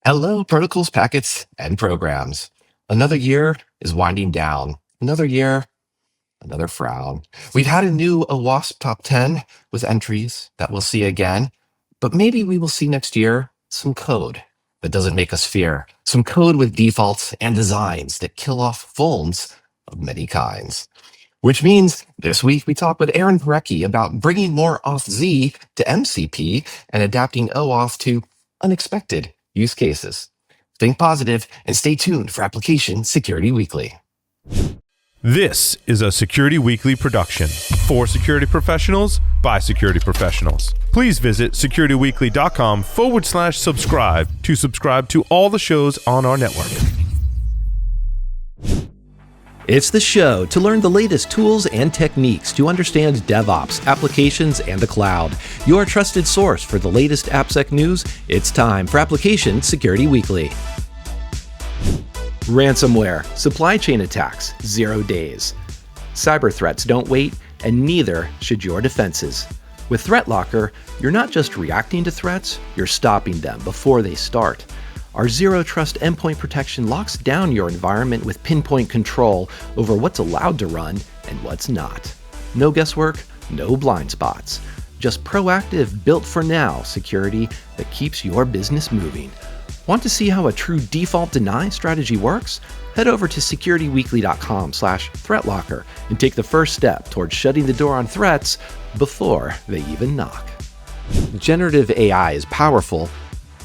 Hello, protocols, packets, and programs. Another year is winding down. Another year, another frown. We've had a new OWASP top 10 with entries that we'll see again, but maybe we will see next year some code that doesn't make us fear. Some code with defaults and designs that kill off vulns of many kinds. Which means this week we talk with Aaron Parecki about bringing more auth-Z to MCP and adapting OAuth to unexpected use cases. Think positive and stay tuned for Application Security Weekly. This is a Security Weekly production for security professionals by security professionals. Please visit securityweekly.com/subscribe to subscribe to all the shows on our network. It's the show to learn the latest tools and techniques to understand DevOps, applications, and the cloud. Your trusted source for the latest AppSec news. It's time for Application Security Weekly. Ransomware, supply chain attacks, 0 days. Cyber threats don't wait, and neither should your defenses. With ThreatLocker, you're not just reacting to threats, you're stopping them before they start. Our Zero Trust endpoint protection locks down your environment with pinpoint control over what's allowed to run and what's not. No guesswork, no blind spots. Just proactive, built-for-now security that keeps your business moving. Want to see how a true default deny strategy works? Head over to securityweekly.com/threatlocker and take the first step towards shutting the door on threats before they even knock. Generative AI is powerful,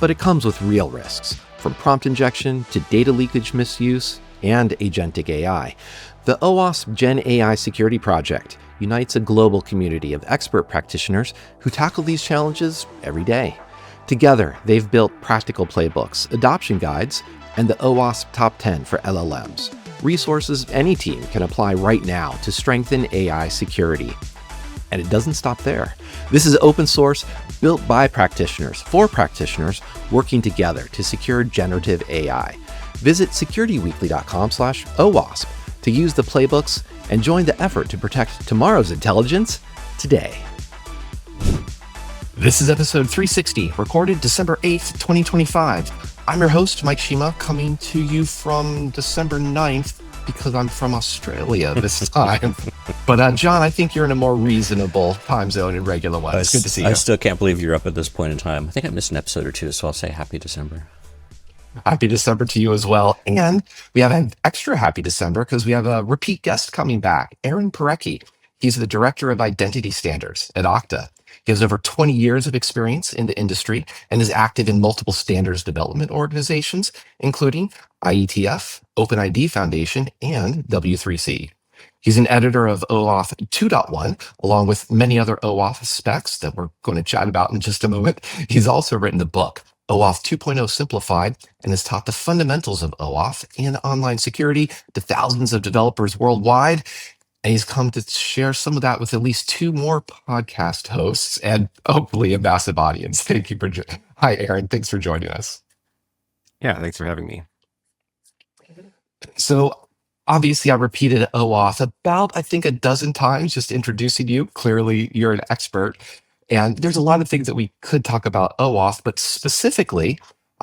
but it comes with real risks, from prompt injection to data leakage misuse and agentic AI. The OWASP Gen AI Security Project unites a global community of expert practitioners who tackle these challenges every day. Together, they've built practical playbooks, adoption guides, and the OWASP Top 10 for LLMs, resources any team can apply right now to strengthen AI security. And it doesn't stop there. This is open source, built by practitioners, for practitioners, working together to secure generative AI. Visit securityweekly.com/OWASP to use the playbooks and join the effort to protect tomorrow's intelligence today. This is episode 360, recorded December 8th, 2025. I'm your host, Mike Shima, coming to you from December 9th, because I'm from Australia this time. But John, I think you're in a more reasonable time zone in regular one. It's good to see you. I still can't believe you're up at this point in time. I think I missed an episode or two, so I'll say happy December. Happy December to you as well. And we have an extra happy December because we have a repeat guest coming back, Aaron Parecki. He's the Director of Identity Standards at Okta. He has over 20 years of experience in the industry and is active in multiple standards development organizations, including IETF, OpenID Foundation, and W3C. He's an editor of OAuth 2.1, along with many other OAuth specs that we're going to chat about in just a moment. He's also written the book, OAuth 2.0 Simplified, and has taught the fundamentals of OAuth and online security to thousands of developers worldwide. And he's come to share some of that with at least 2 more podcast hosts and hopefully a massive audience. Thank you for Hi, Aaron. Thanks for joining us. Yeah, thanks for having me. So obviously I repeated OAuth about, I think, a dozen times, just introducing you. Clearly, you're an expert. And there's a lot of things that we could talk about OAuth, but specifically,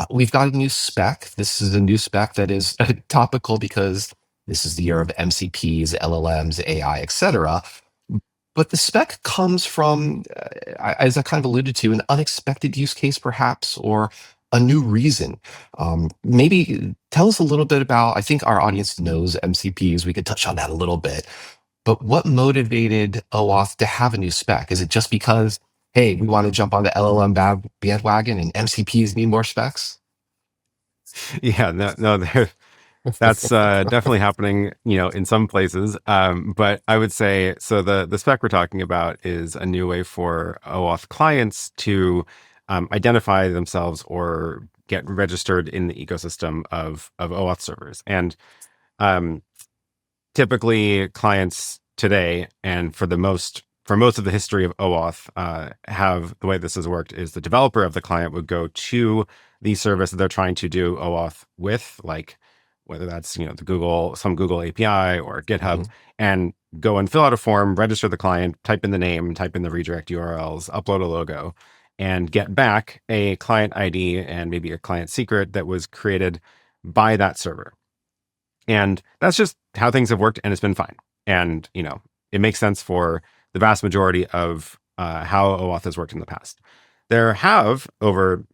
we've got a new spec. This is a new spec that is topical because this is the year of MCPs, LLMs, AI, etc. But the spec comes from, as I kind of alluded to, an unexpected use case, perhaps, or a new reason. Maybe tell us a little bit about, I think our audience knows MCPs. We could touch on that a little bit. But what motivated OAuth to have a new spec? Is it just because, hey, we want to jump on the LLM bandwagon and MCPs need more specs? Yeah, no, that's definitely happening, in some places. But I would say, so the spec we're talking about is a new way for OAuth clients to identify themselves or get registered in the ecosystem of OAuth servers. And typically clients today, and for most of the history of OAuth, have the way this has worked is the developer of the client would go to the service that they're trying to do OAuth with, like whether that's some Google API or GitHub, and go and fill out a form, register the client, type in the name, type in the redirect URLs, upload a logo, and get back a client ID and maybe a client secret that was created by that server. And that's just how things have worked, and it's been fine. And, it makes sense for the vast majority of how OAuth has worked in the past. There have, over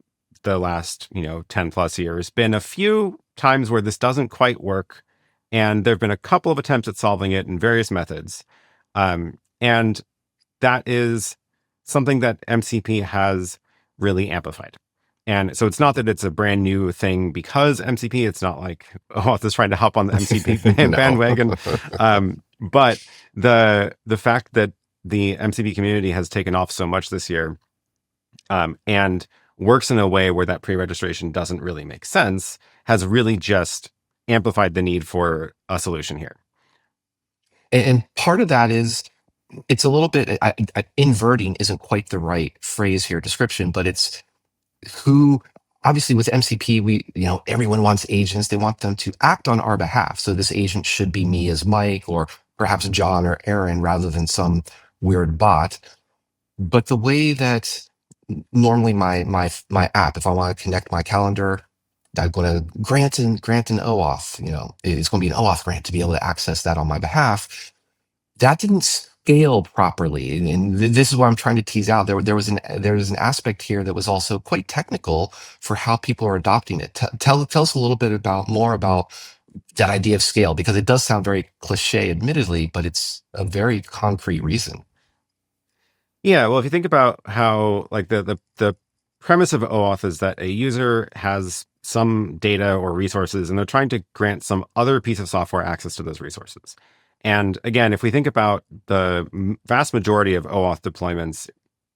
the last, 10 plus years, been a few times where this doesn't quite work. And there have been a couple of attempts at solving it in various methods. And that is something that MCP has really amplified. And so it's not that it's a brand new thing because MCP, it's not like OAuth is trying to hop on the MCP No. bandwagon. But the fact that the MCP community has taken off so much this year, and works in a way where that pre-registration doesn't really make sense, has really just amplified the need for a solution here. And part of that is, it's a little bit, inverting isn't quite the right phrase here, description, but it's who, obviously with MCP, everyone wants agents. They want them to act on our behalf. So this agent should be me as Mike, or perhaps John or Aaron, rather than some weird bot. But the way that normally my app, if I want to connect my calendar, I'm going to grant an OAuth, it's going to be an OAuth grant to be able to access that on my behalf. That didn't scale properly, and this is what I'm trying to tease out. There was an aspect here that was also quite technical for how people are adopting it. Tell us a little bit more about that idea of scale, because it does sound very cliche, admittedly, but it's a very concrete reason. Yeah, well, if you think about how, like, the premise of OAuth is that a user has some data or resources, and they're trying to grant some other piece of software access to those resources. And again, if we think about the vast majority of OAuth deployments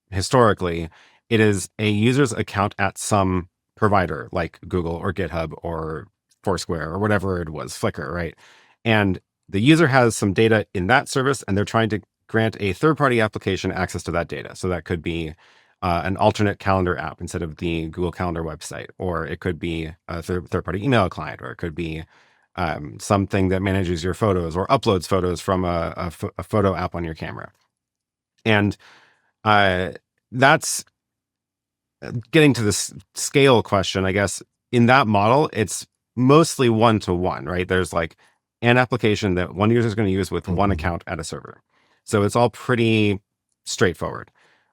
historically, it is a user's account at some provider like Google or GitHub or Foursquare or whatever it was, Flickr, right? And the user has some data in that service, and they're trying to grant a third-party application access to that data. So that could be an alternate calendar app instead of the Google Calendar website, or it could be a third-party email client, or it could be something that manages your photos or uploads photos from a photo app on your camera. And that's getting to this scale question, I guess. In that model, it's mostly one-to-one, right? There's like an application that one user is going to use with one account at a server. So it's all pretty straightforward.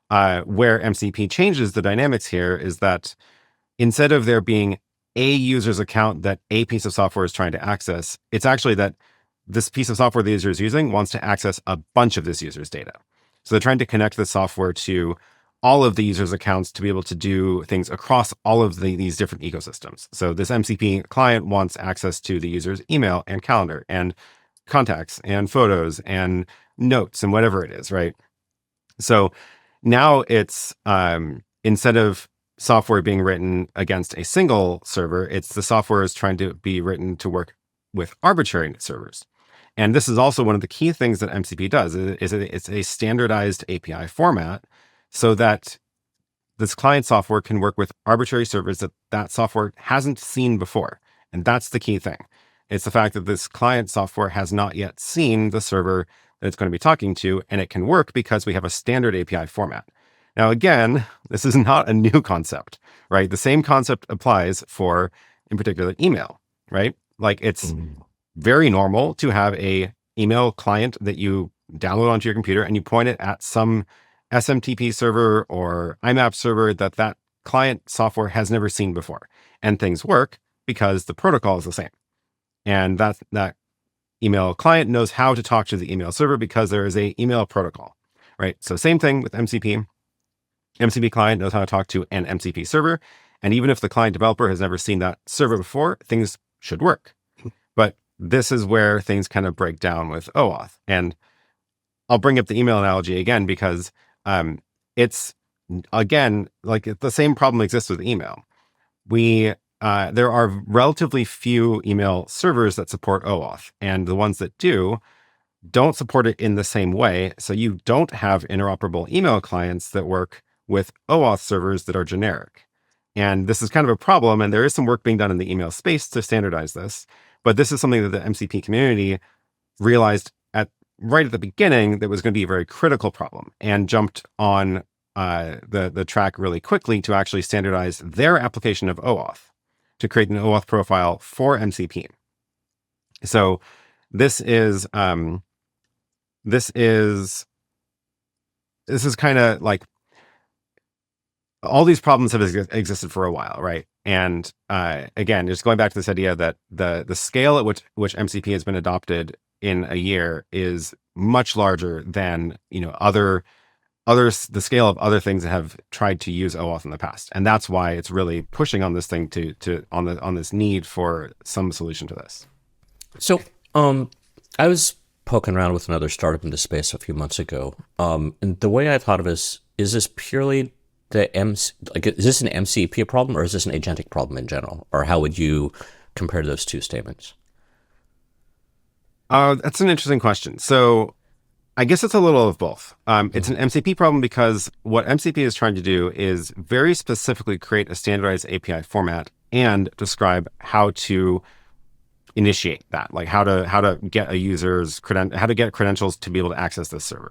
Where MCP changes the dynamics here is that instead of there being a user's account that a piece of software is trying to access, it's actually that this piece of software the user is using wants to access a bunch of this user's data. So they're trying to connect the software to all of the user's accounts to be able to do things across all of these different ecosystems. So this MCP client wants access to the user's email and calendar and contacts and photos and notes and whatever it is, right? So now it's instead of software being written against a single server, it's the software is trying to be written to work with arbitrary servers. And this is also one of the key things that MCP does. It's a standardized API format so that this client software can work with arbitrary servers that software hasn't seen before. And that's the key thing. It's the fact that this client software has not yet seen the server that it's going to be talking to, and it can work because we have a standard API format. Now, again, this is not a new concept, right? The same concept applies for, in particular, email, right? Like, it's very normal to have a email client that you download onto your computer and you point it at some SMTP server or IMAP server that client software has never seen before. And things work because the protocol is the same. And that email client knows how to talk to the email server because there is a email protocol, right? So same thing with MCP. MCP client knows how to talk to an MCP server. And even if the client developer has never seen that server before, things should work. But this is where things kind of break down with OAuth. And I'll bring up the email analogy again, because it's, again, like the same problem exists with email. There are relatively few email servers that support OAuth, and the ones that do don't support it in the same way. So you don't have interoperable email clients that work with OAuth servers that are generic. And this is kind of a problem, and there is some work being done in the email space to standardize this. But this is something that the MCP community realized right at the beginning that was going to be a very critical problem, and jumped on the track really quickly to actually standardize their application of OAuth to create an OAuth profile for MCP. So this is this is kind of like all these problems have existed for a while, right? And again, just going back to this idea that the scale at which MCP has been adopted in a year is much larger than the scale of other things that have tried to use OAuth in the past, and that's why it's really pushing on this thing on this need for some solution to this. So, I was poking around with another startup in this space a few months ago, and the way I thought of it is this purely is this an MCP problem or is this an agentic problem in general, or how would you compare those two statements? That's an interesting question. So I guess it's a little of both. It's an MCP problem because what MCP is trying to do is very specifically create a standardized API format and describe how to initiate that, like how to get a user's how to get credentials to be able to access this server.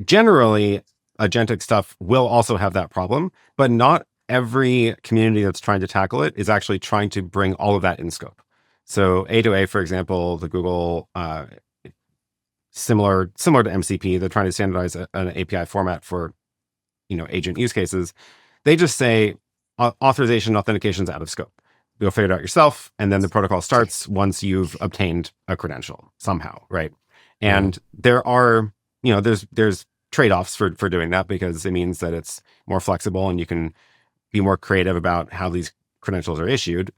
Generally, agentic stuff will also have that problem, but not every community that's trying to tackle it is actually trying to bring all of that in scope. So A2A, for example, the Google, similar to MCP, they're trying to standardize an API format for, agent use cases. They just say authorization authentication is out of scope. You'll figure it out yourself, and then the protocol starts once you've obtained a credential somehow, right? And there are, there's trade-offs for doing that because it means that it's more flexible and you can be more creative about how these credentials are issued,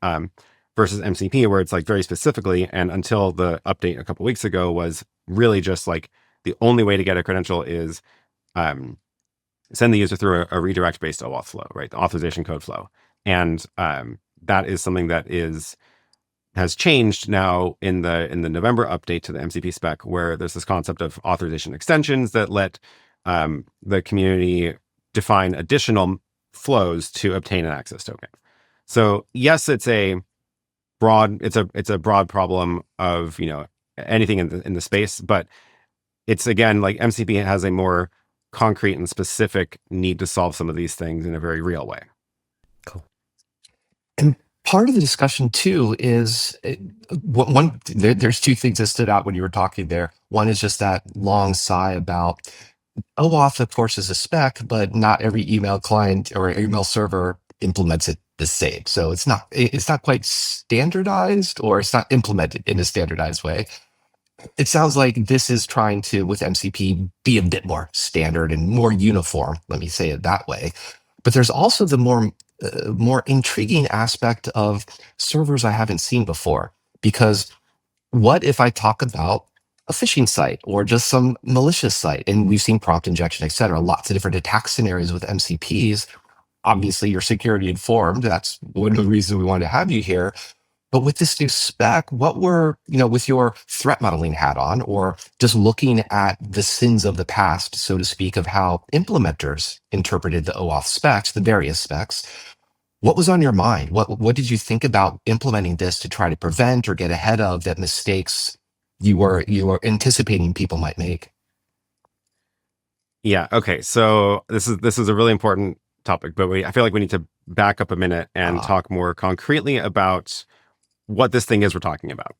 versus MCP, where it's like very specifically, and until the update a couple weeks ago was really just like the only way to get a credential is send the user through a redirect-based OAuth flow, right? The authorization code flow. And that is something that has changed now in the November update to the MCP spec, where there's this concept of authorization extensions that let the community define additional flows to obtain an access token. So yes, it's a broad problem of anything in the space, but it's again like MCP has a more concrete and specific need to solve some of these things in a very real way. Cool. And part of the discussion too is there's two things that stood out when you were talking there. One is just that long sigh about OAuth, of course, is a spec, but not every email client or email server implements it the same. So it's not quite standardized, or it's not implemented in a standardized way. It sounds like this is trying to, with MCP, be a bit more standard and more uniform. Let me say it that way. But there's also the more intriguing aspect of servers I haven't seen before. Because what if I talk about a phishing site or just some malicious site? And we've seen prompt injection, et cetera, lots of different attack scenarios with MCPs. Obviously, you're security informed. That's one of the reasons we wanted to have you here. But with this new spec, what were, with your threat modeling hat on, or just looking at the sins of the past, so to speak, of how implementers interpreted the OAuth specs, the various specs, what was on your mind? What did you think about implementing this to try to prevent or get ahead of that mistakes you were anticipating people might make? Yeah. Okay. So this is a really important topic, but I feel like we need to back up a minute and talk more concretely about what this thing is we're talking about.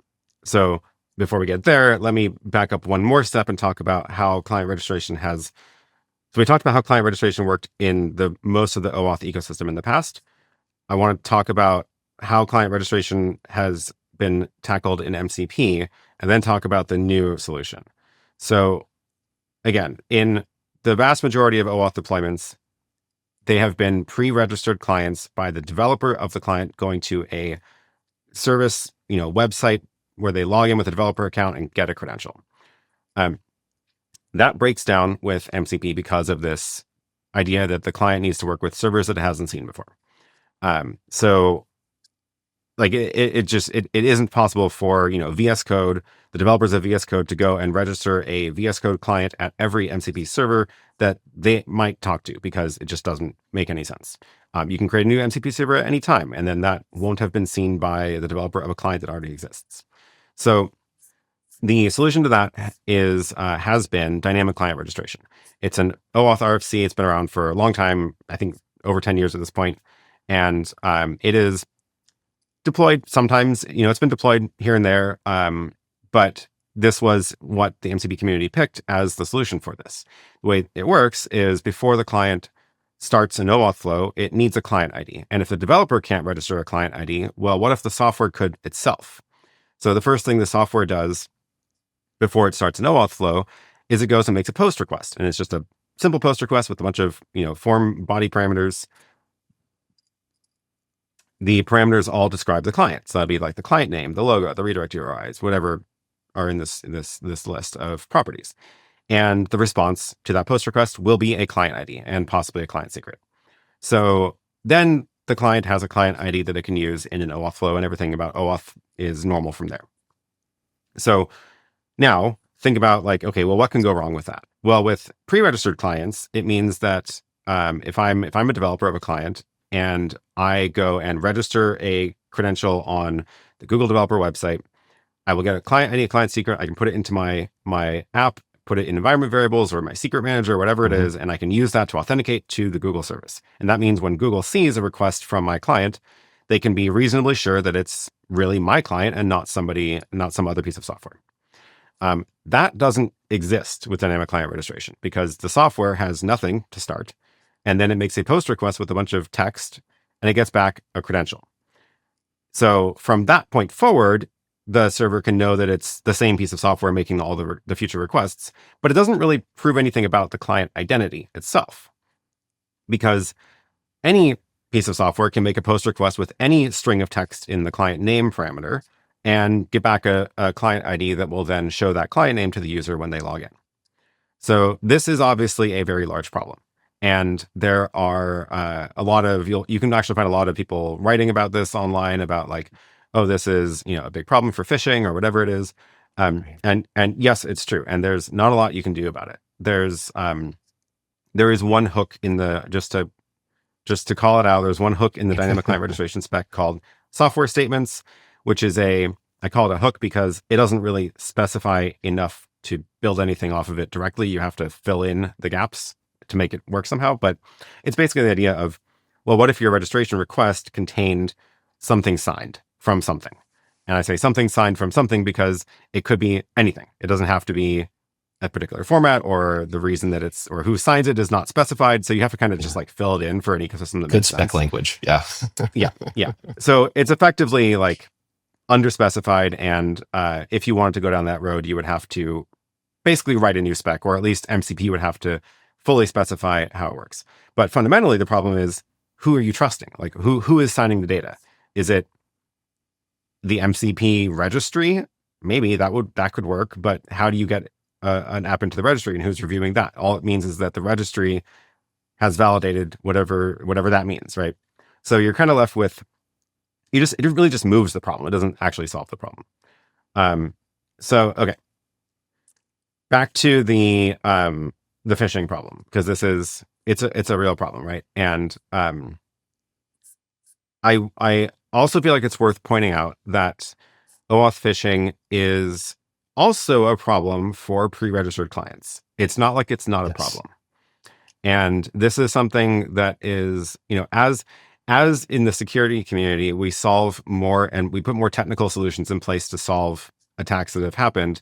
So before we get there, let me back up one more step and talk about how client registration has. So we talked about how client registration worked in most of the OAuth ecosystem in the past. I want to talk about how client registration has been tackled in MCP, and then talk about the new solution. So again, in the vast majority of OAuth deployments, they have been pre-registered clients by the developer of the client going to a service, website where they log in with a developer account and get a credential. That breaks down with MCP because of this idea that the client needs to work with servers that it hasn't seen before. So like it isn't possible for, VS Code, the developers of VS Code, to go and register a VS Code client at every MCP server that they might talk to, because it just doesn't make any sense. You can create a new MCP server at any time, and then that won't have been seen by the developer of a client that already exists. So the solution to that is has been dynamic client registration. It's an OAuth RFC. It's been around for a long time. I think over 10 years at this point, and it is deployed sometimes. It's been deployed here and there, but this was what the MCP community picked as the solution for this. The way it works is before the client starts an OAuth flow, it needs a client ID. And if the developer can't register a client ID, well, what if the software could itself? So the first thing the software does before it starts an OAuth flow is it goes and makes a post request. And it's just a simple post request with a bunch of, form body parameters. The parameters all describe the client. So that'd be like the client name, the logo, the redirect URIs, whatever are in this list of properties. And the response to that post request will be a client ID and possibly a client secret. So then the client has a client ID that it can use in an OAuth flow, and everything about OAuth is normal from there. So now think about okay, well, what can go wrong with that? Well, with pre-registered clients, it means that if I'm a developer of a client and I go and register a credential on the Google developer website, I will get a client ID, a client secret. I can put it into my app, put it in environment variables or my secret manager, whatever it is, and I can use that to authenticate to the Google service. And that means when Google sees a request from my client, they can be reasonably sure that it's really my client and not some other piece of software. That doesn't exist with dynamic client registration because the software has nothing to start. And then it makes a post request with a bunch of text and it gets back a credential. So from that point forward, the server can know that it's the same piece of software making all the future requests, but it doesn't really prove anything about the client identity itself, because any piece of software can make a post request with any string of text in the client name parameter and get back a client ID that will then show that client name to the user when they log in. So this is obviously a very large problem. And there are a lot of, you can actually find a lot of people writing about this online about oh, this is, a big problem for phishing or whatever it is. And yes, it's true. And there's not a lot you can do about it. There is one hook in the, just to call it out, there's one hook in the dynamic client registration spec called software statements, which is I call it a hook because it doesn't really specify enough to build anything off of it directly. You have to fill in the gaps to make it work somehow. But it's basically the idea of, well, what if your registration request contained something signed from something? And I say something signed from something because it could be anything. It doesn't have to be a particular format, or the reason that it's, or who signs it is not specified. So you have to kind of just fill it in for an ecosystem that Good makes spec sense. language. Yeah. Yeah. So it's effectively underspecified. And if you wanted to go down that road, you would have to basically write a new spec, or at least MCP would have to fully specify how it works. But fundamentally, the problem is, who are you trusting? Who is signing the data? Is it the MCP registry? Maybe that could work, but how do you get an app into the registry, and who's reviewing that? All it means is that the registry has validated whatever that means, right? So you're kind of left with, it really just moves the problem. It doesn't actually solve the problem. So okay, back to the phishing problem, because it's a real problem, right? And I also feel like it's worth pointing out that OAuth phishing is also a problem for pre-registered clients. It's not like it's not a problem. And this is something that is, as in the security community, we solve more and we put more technical solutions in place to solve attacks that have happened.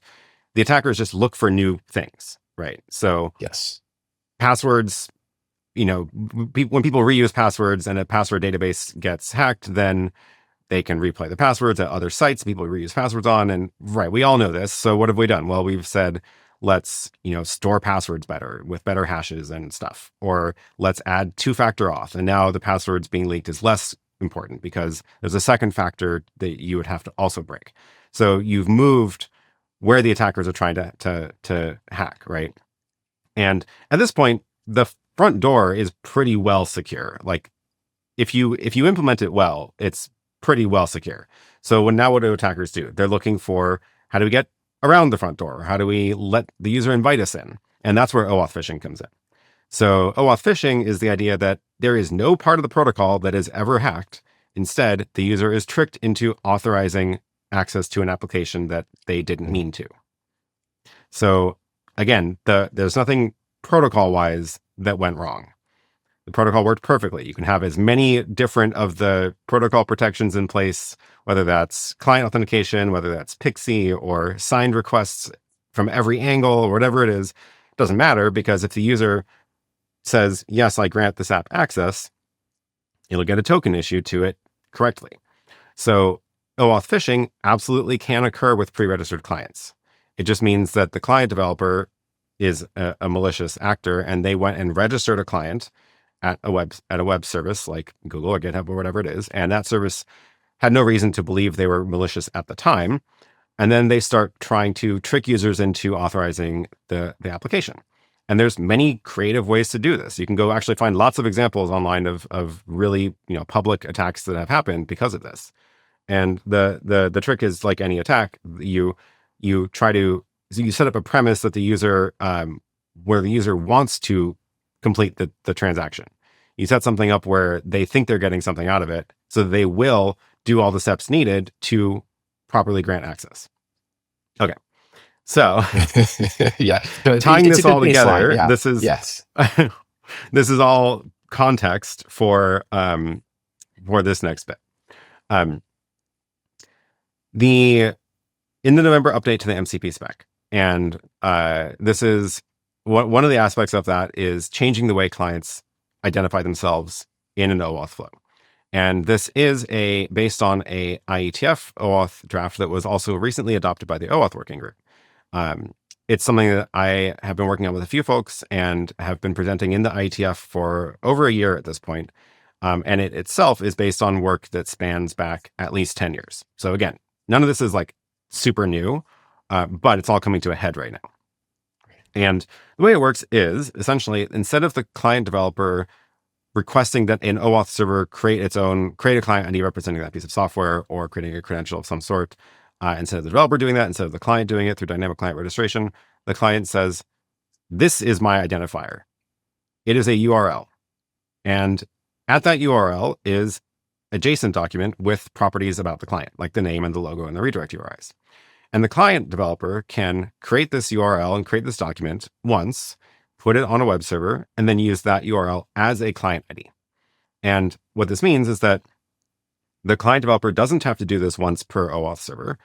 The attackers just look for new things, right? So Yes. Passwords, when people reuse passwords and a password database gets hacked, then they can replay the passwords at other sites people reuse passwords on. And right, we all know this. So what have we done? Well, we've said, let's, store passwords better with better hashes and stuff, or let's add two-factor auth. And now the passwords being leaked is less important because there's a second factor that you would have to also break. So you've moved where the attackers are trying to hack, right? And at this point, the front door is pretty well secure. If you implement it well, it's pretty well secure. So what do attackers do? They're looking for, how do we get around the front door? How do we let the user invite us in? And that's where OAuth phishing comes in. So OAuth phishing is the idea that there is no part of the protocol that is ever hacked. Instead, the user is tricked into authorizing access to an application that they didn't mean to. So again, there's nothing protocol-wise that went wrong. The protocol worked perfectly. You can have as many different of the protocol protections in place, whether that's client authentication, whether that's Pixie or signed requests from every angle or whatever it is. It doesn't matter, because if the user says, yes, I grant this app access, it'll get a token issued to it correctly. So OAuth phishing absolutely can occur with pre-registered clients. It just means that the client developer is a malicious actor, and they went and registered a client at a web service like Google or GitHub or whatever it is, and that service had no reason to believe they were malicious at the time. And then they start trying to trick users into authorizing the application. And there's many creative ways to do this. You can go actually find lots of examples online of really public attacks that have happened because of this. And the trick is, like any attack, you set up a premise that the user where the user wants to complete the transaction. You set something up where they think they're getting something out of it, so they will do all the steps needed to properly grant access. Okay. So Yeah. No, tying it's this a good all together, baseline, yeah. this is Yes. this is all context for this next bit. In the November update to the MCP spec, and this is one of the aspects of that is changing the way clients identify themselves in an OAuth flow. And this is based on a IETF OAuth draft that was also recently adopted by the OAuth working group. It's something that I have been working on with a few folks and have been presenting in the IETF for over a year at this point. And it itself is based on work that spans back at least 10 years. So again, none of this is like super new, but it's all coming to a head right now. And the way it works is essentially, instead of the client developer requesting that an OAuth server create a client ID representing that piece of software or creating a credential of some sort, instead of the developer doing that, instead of the client doing it through dynamic client registration, the client says, this is my identifier. It is a URL. And at that URL is a JSON document with properties about the client, like the name and the logo and the redirect URIs. And the client developer can create this URL and create this document once, put it on a web server, and then use that URL as a client ID. And what this means is that the client developer doesn't have to do this once per OAuth server.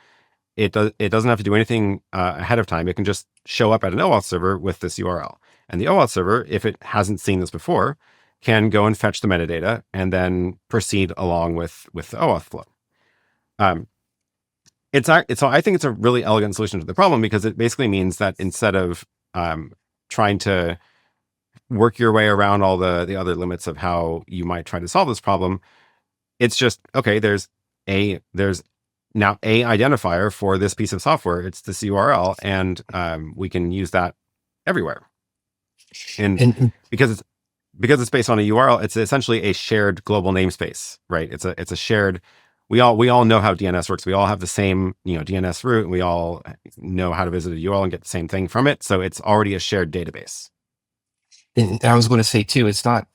It doesn't have to do anything ahead of time. It can just show up at an OAuth server with this URL. And the OAuth server, if it hasn't seen this before, can go and fetch the metadata and then proceed along with the OAuth flow. So I think it's a really elegant solution to the problem, because it basically means that instead of trying to work your way around all the other limits of how you might try to solve this problem, it's just, okay, there's now a identifier for this piece of software. It's this URL, and we can use that everywhere. And because it's based on a URL, it's essentially a shared global namespace, right? It's a shared. We all know how DNS works. We all have the same DNS root, and we all know how to visit a URL and get the same thing from it. So it's already a shared database. And I was going to say too, it's not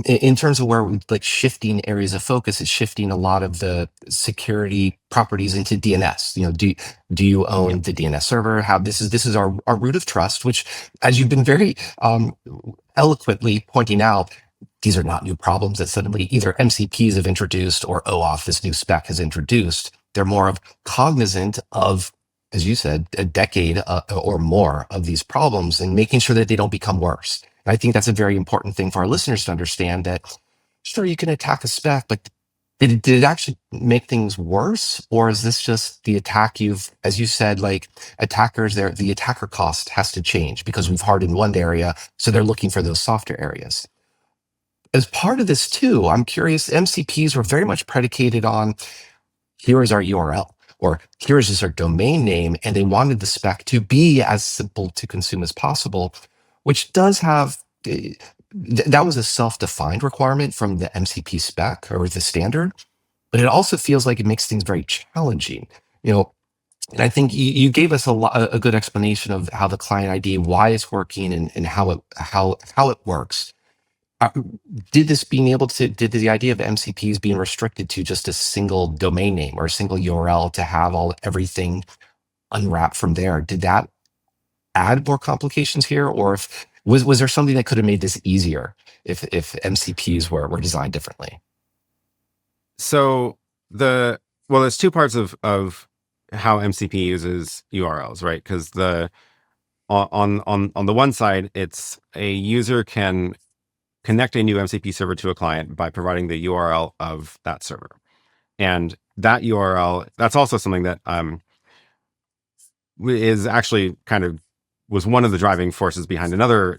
in terms of where we're like shifting areas of focus, it's shifting a lot of the security properties into DNS. Do you own the DNS server? How this is our root of trust, which, as you've been very eloquently pointing out, these are not new problems that suddenly either MCPs have introduced or OAuth, this new spec, has introduced. They're more of cognizant of, as you said, a decade or more of these problems, and making sure that they don't become worse. And I think that's a very important thing for our listeners to understand, that sure, you can attack a spec, but did it actually make things worse? Or is this just the attack as you said, like attackers there, the attacker cost has to change because we've hardened one area, so they're looking for those softer areas. As part of this too, I'm curious, MCPs were very much predicated on, here is our URL, or here is just our domain name, and they wanted the spec to be as simple to consume as possible, which does have, that was a self-defined requirement from the MCP spec or the standard, but it also feels like it makes things very challenging. And I think you gave us a good explanation of how the client ID, why it's working, and how it works. Did the idea of MCPs being restricted to just a single domain name or a single URL to have everything unwrapped from there, did that add more complications here, or if was there something that could have made this easier if MCPs were designed differently? So there's two parts of how MCP uses URLs, right? Because on the one side, it's a user can connect a new MCP server to a client by providing the URL of that server. And that URL, that's also something that is actually was one of the driving forces behind another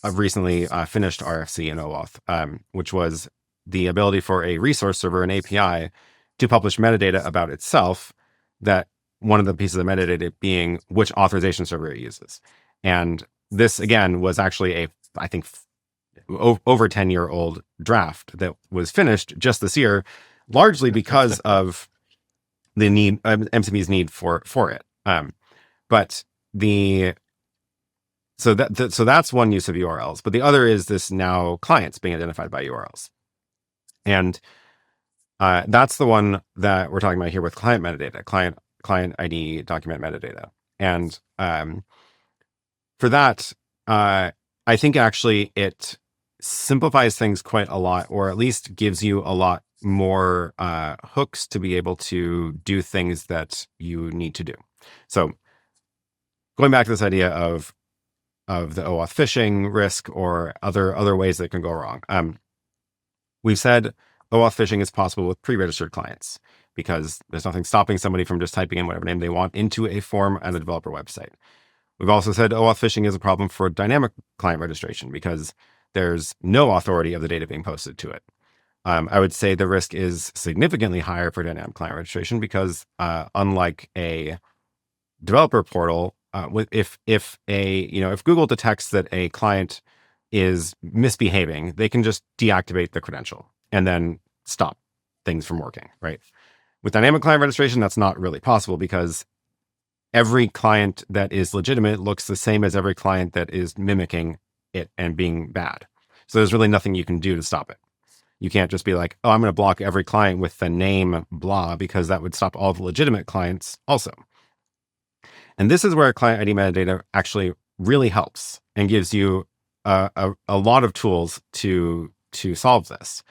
recently finished RFC in OAuth, which was the ability for a resource server, an API, to publish metadata about itself, that one of the pieces of metadata being which authorization server it uses. And this, again, was actually I think, over 10-year-old draft that was finished just this year, largely because of the need, MCP's need for it. So that's one use of URLs, but the other is this now clients being identified by URLs. And that's the one that we're talking about here with client metadata, client ID document metadata. And for that, I think actually it simplifies things quite a lot, or at least gives you a lot more hooks to be able to do things that you need to do. So going back to this idea of the OAuth phishing risk or other ways that can go wrong. We've said OAuth phishing is possible with pre-registered clients because there's nothing stopping somebody from just typing in whatever name they want into a form on a developer website. We've also said OAuth phishing is a problem for dynamic client registration because there's no authority of the data being posted to it. I would say the risk is significantly higher for dynamic client registration because unlike a developer portal, if Google detects that a client is misbehaving, they can just deactivate the credential and then stop things from working, right? With dynamic client registration, that's not really possible because every client that is legitimate looks the same as every client that is mimicking it and being bad. So there's really nothing you can do to stop it. You can't just be like, oh, I'm going to block every client with the name blah, because that would stop all the legitimate clients also. And this is where client ID metadata actually really helps and gives you a lot of tools to solve this.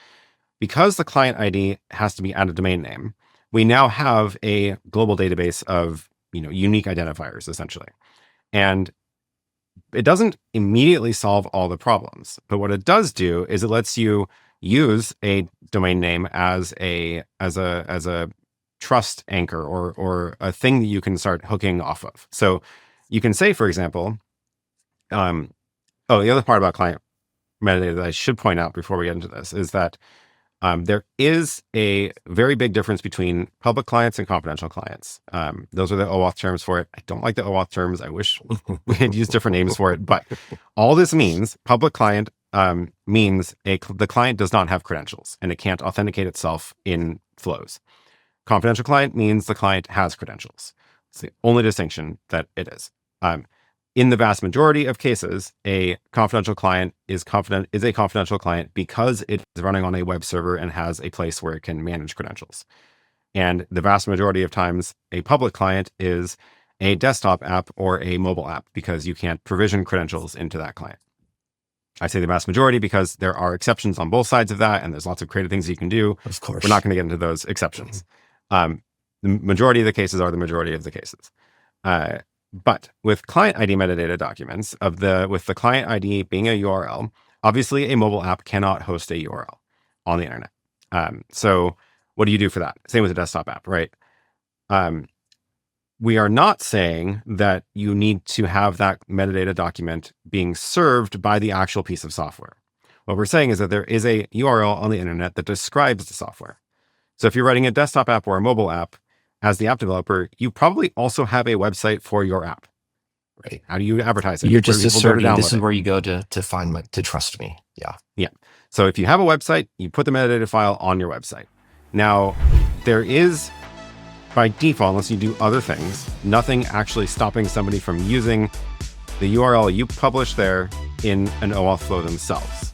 Because the client ID has to be at a domain name, we now have a global database of unique identifiers, essentially. And it doesn't immediately solve all the problems, but what it does do is it lets you use a domain name as a trust anchor or a thing that you can start hooking off of. So you can say, for example, the other part about client metadata that I should point out before we get into this is that there is a very big difference between public clients and confidential clients. Those are the OAuth terms for it. I don't like the OAuth terms. I wish we had used different names for it. But all this means, public client means the client does not have credentials and it can't authenticate itself in flows. Confidential client means the client has credentials. It's the only distinction that it is. In the vast majority of cases, a confidential client is a confidential client because it is running on a web server and has a place where it can manage credentials. And the vast majority of times, a public client is a desktop app or a mobile app because you can't provision credentials into that client. I say the vast majority because there are exceptions on both sides of that, and there's lots of creative things you can do. Of course. We're not going to get into those exceptions. The majority of the cases are the majority of the cases. But with client ID metadata documents, with the client ID being a URL, obviously a mobile app cannot host a URL on the internet. So what do you do for that? Same with a desktop app, right? We are not saying that you need to have that metadata document being served by the actual piece of software. What we're saying is that there is a URL on the internet that describes the software. So if you're writing a desktop app or a mobile app, as the app developer, you probably also have a website for your app. Right? How do you advertise it? You're just asserting this is where you go to trust me. Yeah. Yeah. So if you have a website, you put the metadata file on your website. Now, there is, by default, unless you do other things, nothing actually stopping somebody from using the URL you publish there in an OAuth flow themselves.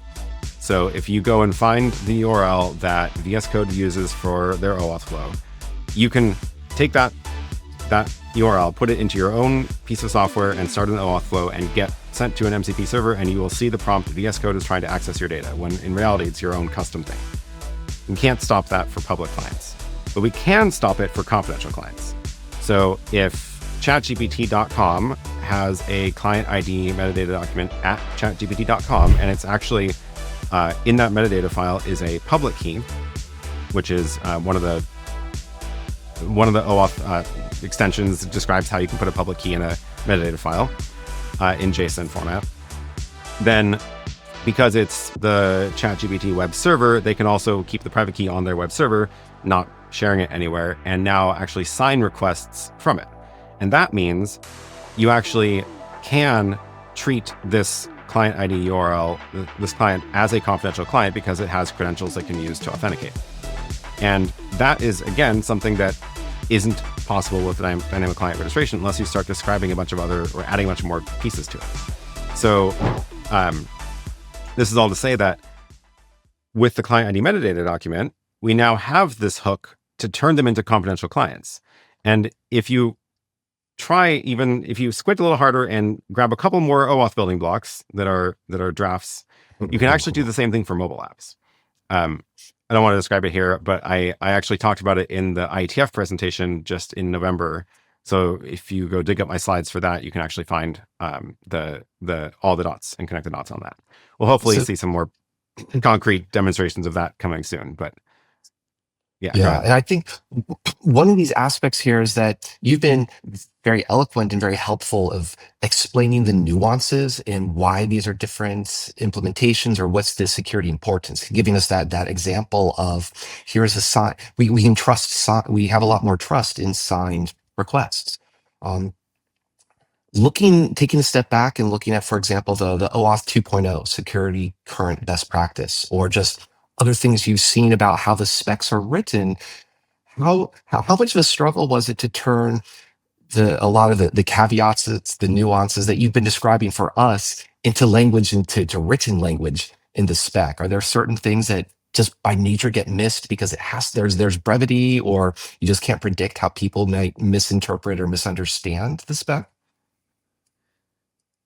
So if you go and find the URL that VS Code uses for their OAuth flow, you can take that URL, put it into your own piece of software and start an OAuth flow and get sent to an MCP server, and you will see the prompt VS Code is trying to access your data, when in reality it's your own custom thing. We can't stop that for public clients, but we can stop it for confidential clients. So if chatgpt.com has a client ID metadata document at chatgpt.com, and it's actually in that metadata file is a public key, which is one of the OAuth extensions that describes how you can put a public key in a metadata file in JSON format. Then, because it's the ChatGPT web server, they can also keep the private key on their web server, not sharing it anywhere, and now actually sign requests from it. And that means you actually can treat this client ID URL, this client, as a confidential client because it has credentials they can use to authenticate. And that is, again, something that isn't possible with dynamic client registration unless you start describing a bunch of other or adding a bunch of more pieces to it. So this is all to say that with the client ID metadata document, we now have this hook to turn them into confidential clients. And if you squint a little harder and grab a couple more OAuth building blocks that are drafts, you can actually do the same thing for mobile apps. I don't want to describe it here, but I actually talked about it in the IETF presentation just in November. So if you go dig up my slides for that, you can actually find all the dots and connect the dots on that. We'll hopefully see some more concrete demonstrations of that coming soon. But yeah. And I think one of these aspects here is that you've been very eloquent and very helpful of explaining the nuances and why these are different implementations or what's the security importance, giving us that example of here's a sign. We can trust, we have a lot more trust in signed requests. Taking a step back and looking at, for example, the OAuth 2.0 security current best practice, or just other things you've seen about how the specs are written, how much of a struggle was it to turn a lot of the caveats, the nuances that you've been describing for us into language, into written language in the spec? Are there certain things that just by nature get missed because there's brevity, or you just can't predict how people might misinterpret or misunderstand the spec?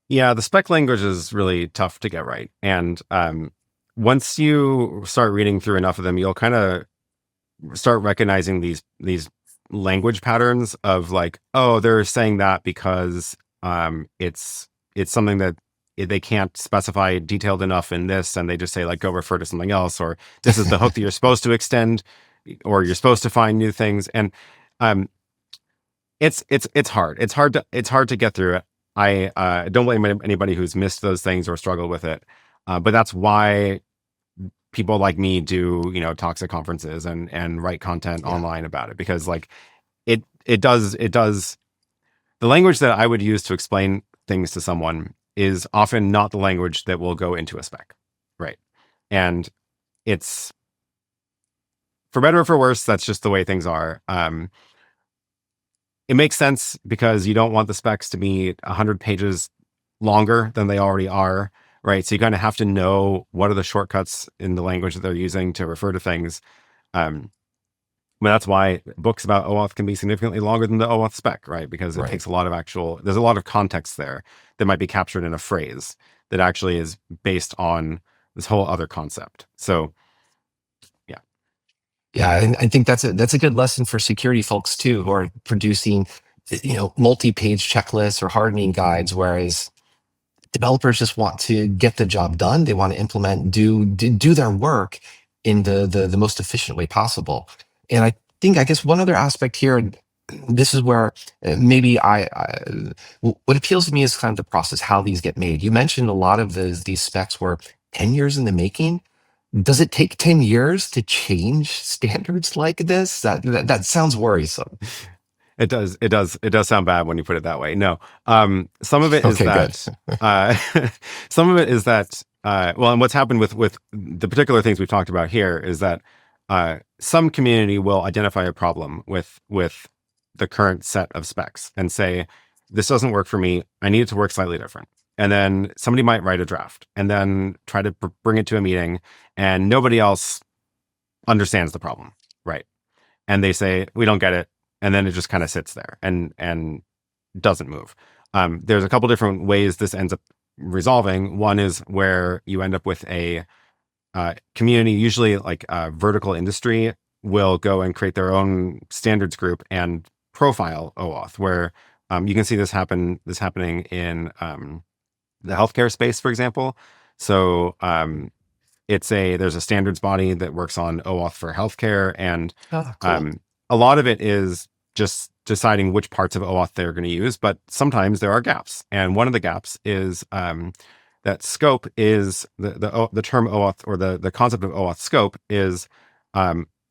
Yeah, the spec language is really tough to get right. And once you start reading through enough of them, you'll kind of start recognizing these language patterns of like, oh, they're saying that because it's something that they can't specify detailed enough in this, and they just say like, go refer to something else, or this is the hook that you're supposed to extend, or you're supposed to find new things. And it's hard. It's hard to get through it. I don't blame anybody who's missed those things or struggled with it. But that's why people like me do, talks at conferences and write content online about it, because like it does the language that I would use to explain things to someone is often not the language that will go into a spec. Right. And it's, for better or for worse, that's just the way things are. It makes sense because you don't want the specs to be 100 pages longer than they already are. Right. So you kind of have to know what are the shortcuts in the language that they're using to refer to things. But that's why books about OAuth can be significantly longer than the OAuth spec, right? Because it takes a lot of there's a lot of context there that might be captured in a phrase that actually is based on this whole other concept. So, yeah. Yeah, and I think that's a good lesson for security folks too, who are producing, multi-page checklists or hardening guides, whereas developers just want to get the job done. They want to implement, do their work in the most efficient way possible. And I guess one other aspect here, and this is where maybe what appeals to me is kind of the process, how these get made. You mentioned a lot of these specs were 10 years in the making. Does it take 10 years to change standards like this? That sounds worrisome. It does sound bad when you put it that way. No, some of it is some of it is that, and what's happened with the particular things we've talked about here is that some community will identify a problem with the current set of specs and say, this doesn't work for me. I need it to work slightly different. And then somebody might write a draft and then try to bring it to a meeting, and nobody else understands the problem. Right. And they say, we don't get it. and then it just kind of sits there and doesn't move. There's a couple different ways this ends up resolving. One is where you end up with a community, usually like a vertical industry, will go and create their own standards group and profile OAuth, where you can see this happening in the healthcare space, for example. So there's a standards body that works on OAuth for healthcare, and Cool. a lot of it is just deciding which parts of OAuth they're going to use, but sometimes there are gaps. And one of the gaps is that scope is the term OAuth, or the concept of OAuth scope is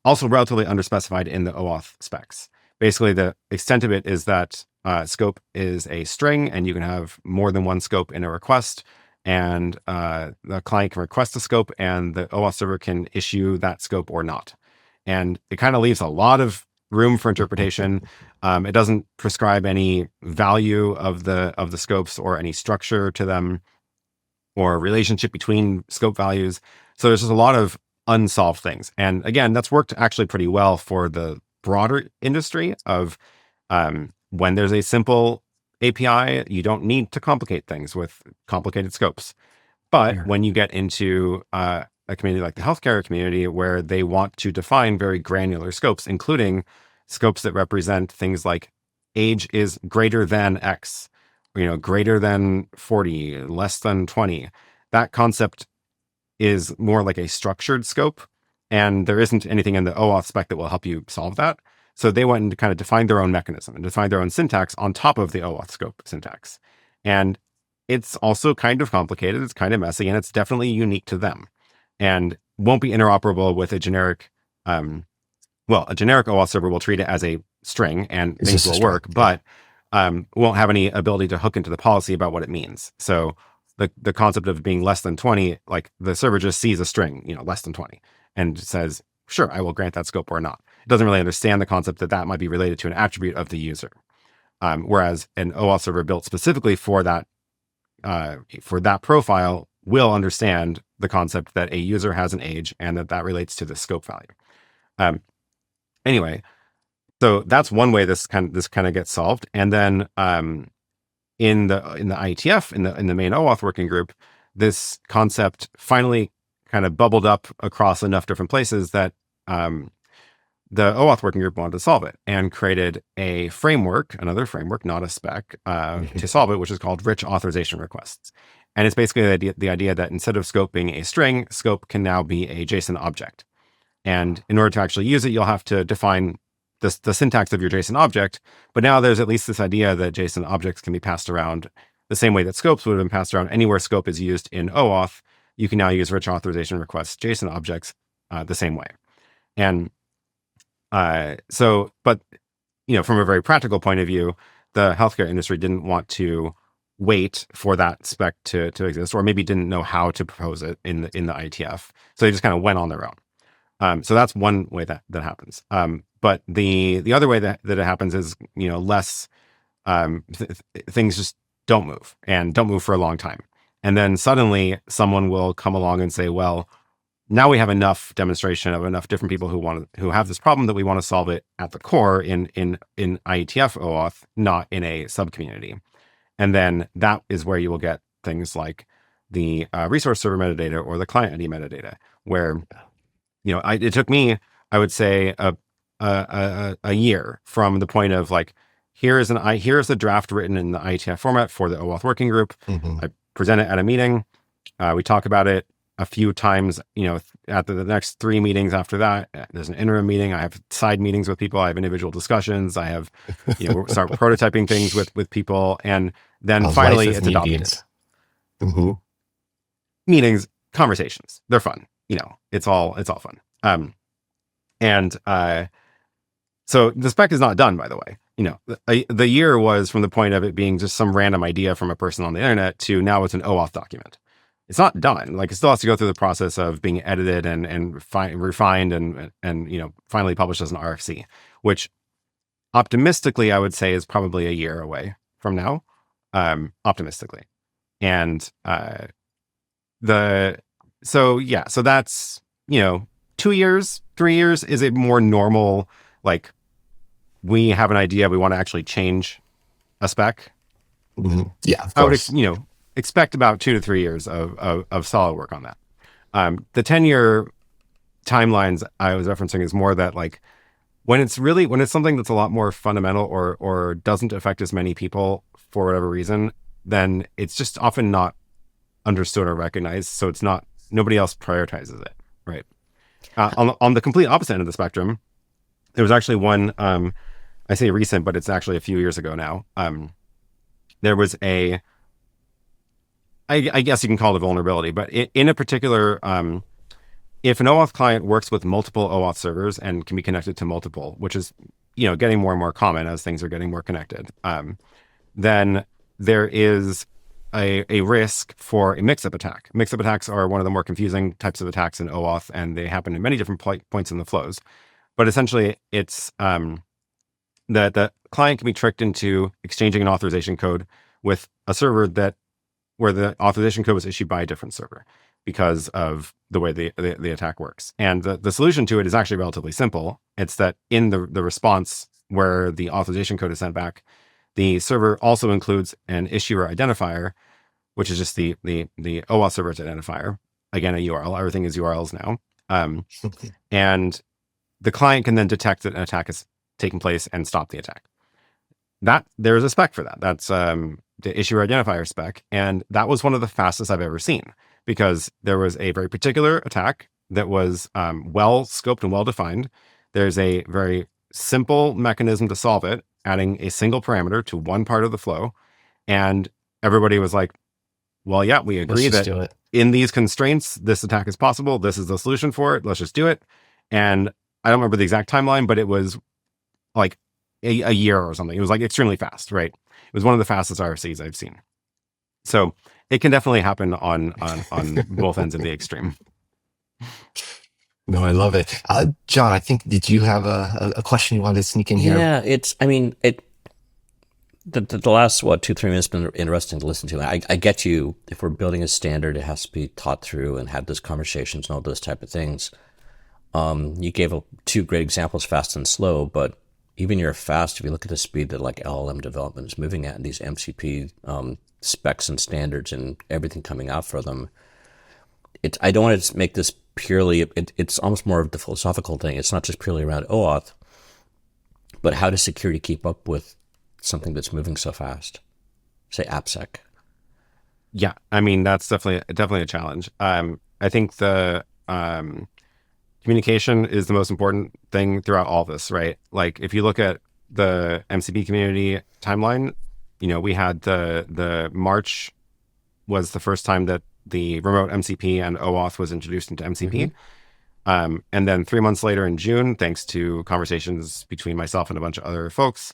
also relatively underspecified in the OAuth specs. Basically, the extent of it is that scope is a string, and you can have more than one scope in a request, and the client can request a scope, and the OAuth server can issue that scope or not. And it kind of leaves a lot of room for interpretation. It doesn't prescribe any value of the scopes or any structure to them or relationship between scope values. So there's just a lot of unsolved things. And again, that's worked actually pretty well for the broader industry of when there's a simple API, you don't need to complicate things with complicated scopes. But when you get into a community like the healthcare community, where they want to define very granular scopes, including scopes that represent things like age is greater than X, greater than 40, less than 20, that concept is more like a structured scope. And there isn't anything in the OAuth spec that will help you solve that. So they went and kind of defined their own mechanism and defined their own syntax on top of the OAuth scope syntax. And it's also kind of complicated. It's kind of messy, and it's definitely unique to them, and won't be interoperable with a generic, a generic OAuth server will treat it as a string and things will work, but won't have any ability to hook into the policy about what it means. So the concept of being less than 20, like the server just sees a string, less than 20, and says, sure, I will grant that scope or not. It doesn't really understand the concept that might be related to an attribute of the user. Whereas an OAuth server built specifically for that profile will understand the concept that a user has an age and that relates to the scope value. Anyway, so that's one way this kind of gets solved. And then in the IETF, in the main OAuth working group, this concept finally kind of bubbled up across enough different places that the OAuth working group wanted to solve it and created a framework, another framework, not a spec, to solve it, which is called rich authorization requests. And it's basically the idea that instead of scope being a string, scope can now be a JSON object. And in order to actually use it, you'll have to define the syntax of your JSON object. But now there's at least this idea that JSON objects can be passed around the same way that scopes would have been passed around. Anywhere scope is used in OAuth, you can now use rich authorization requests JSON objects the same way. And but from a very practical point of view, the healthcare industry didn't want to wait for that spec to exist, or maybe didn't know how to propose it in the IETF. So they just kind of went on their own. So that's one way that happens. But the other way that it happens is, less things just don't move for a long time. And then suddenly someone will come along and say, well, now we have enough demonstration of enough different people who have this problem that we want to solve it at the core in IETF OAuth, not in a subcommunity. And then that is where you will get things like the resource server metadata or the client ID metadata, where it took me, I would say, a year from the point of like, here's a draft written in the IETF format for the OAuth working group. Mm-hmm. I present it at a meeting. We talk about it a few times, at the next 3 meetings after that. There's an interim meeting. I have side meetings with people. I have individual discussions. I have, start prototyping things with people. And then finally it's adopted. Mm-hmm. Meetings, conversations, they're fun. It's all fun. So the spec is not done, by the way. The year was from the point of it being just some random idea from a person on the internet to now it's an OAuth document. It's not done. Like, it still has to go through the process of being edited and refined and finally published as an RFC, which optimistically I would say is probably a year away from now, optimistically. And so that's 2 years, 3 years is a more normal, like, we have an idea, we want to actually change a spec, Yeah, of I would, course. expect about 2 to 3 years of solid work on that. The 10-year timelines I was referencing is more that like when it's something that's a lot more fundamental or doesn't affect as many people for whatever reason, then it's just often not understood or recognized. So nobody else prioritizes it, right? On the complete opposite end of the spectrum, there was actually one, I say recent, but it's actually a few years ago now. There was I guess you can call it a vulnerability, but in a particular, if an OAuth client works with multiple OAuth servers and can be connected to multiple, which is, getting more and more common as things are getting more connected, then there is a risk for a mix-up attack. Mix-up attacks are one of the more confusing types of attacks in OAuth, and they happen in many different points in the flows. But essentially, it's the client can be tricked into exchanging an authorization code with a server where the authorization code was issued by a different server because of the way the attack works. And the solution to it is actually relatively simple. It's that in the response where the authorization code is sent back, the server also includes an issuer identifier, which is just the OAuth server's identifier. Again, a URL. Everything is URLs now. And the client can then detect that an attack is taking place and stop the attack. There is a spec for that. That's the issuer identifier spec. And that was one of the fastest I've ever seen because there was a very particular attack that was well scoped and well defined. There's a very simple mechanism to solve it, adding a single parameter to one part of the flow. And everybody was like, well, yeah, we agree that in these constraints, this attack is possible. This is the solution for it. Let's just do it. And I don't remember the exact timeline, but it was like a year or something. It was like extremely fast, right? It was one of the fastest RFCs I've seen. So it can definitely happen on both ends of the extreme. No, I love it. John, I think, did you have a question you wanted to sneak in here? Yeah, the last, 2-3 minutes been interesting to listen to. I get you. If we're building a standard, it has to be taught through and have those conversations and all those type of things. You gave 2 great examples, fast and slow, but even your fast, if you look at the speed that like LLM development is moving at and these MCP specs and standards and everything coming out for them, I don't want to make this purely, it's almost more of the philosophical thing. It's not just purely around OAuth, but how does security keep up with something that's moving so fast? Say AppSec. Yeah, I mean, that's definitely a challenge. I think the communication is the most important thing throughout all this, right? Like if you look at the MCP community timeline, we had the March was the first time that the remote MCP and OAuth was introduced into MCP. And then 3 months later in June, thanks to conversations between myself and a bunch of other folks,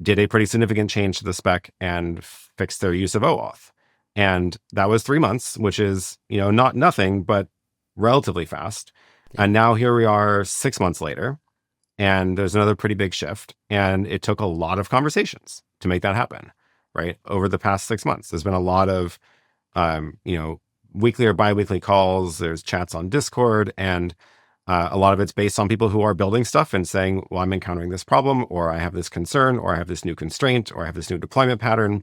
did a pretty significant change to the spec and fixed their use of OAuth. And that was 3 months, which is, not nothing, but relatively fast. And now here we are 6 months later, and there's another pretty big shift. And it took a lot of conversations to make that happen, right? Over the past 6 months, there's been a lot of, weekly or biweekly calls. There's chats on Discord, and a lot of it's based on people who are building stuff and saying, well, I'm encountering this problem, or I have this concern, or I have this new constraint, or I have this new deployment pattern.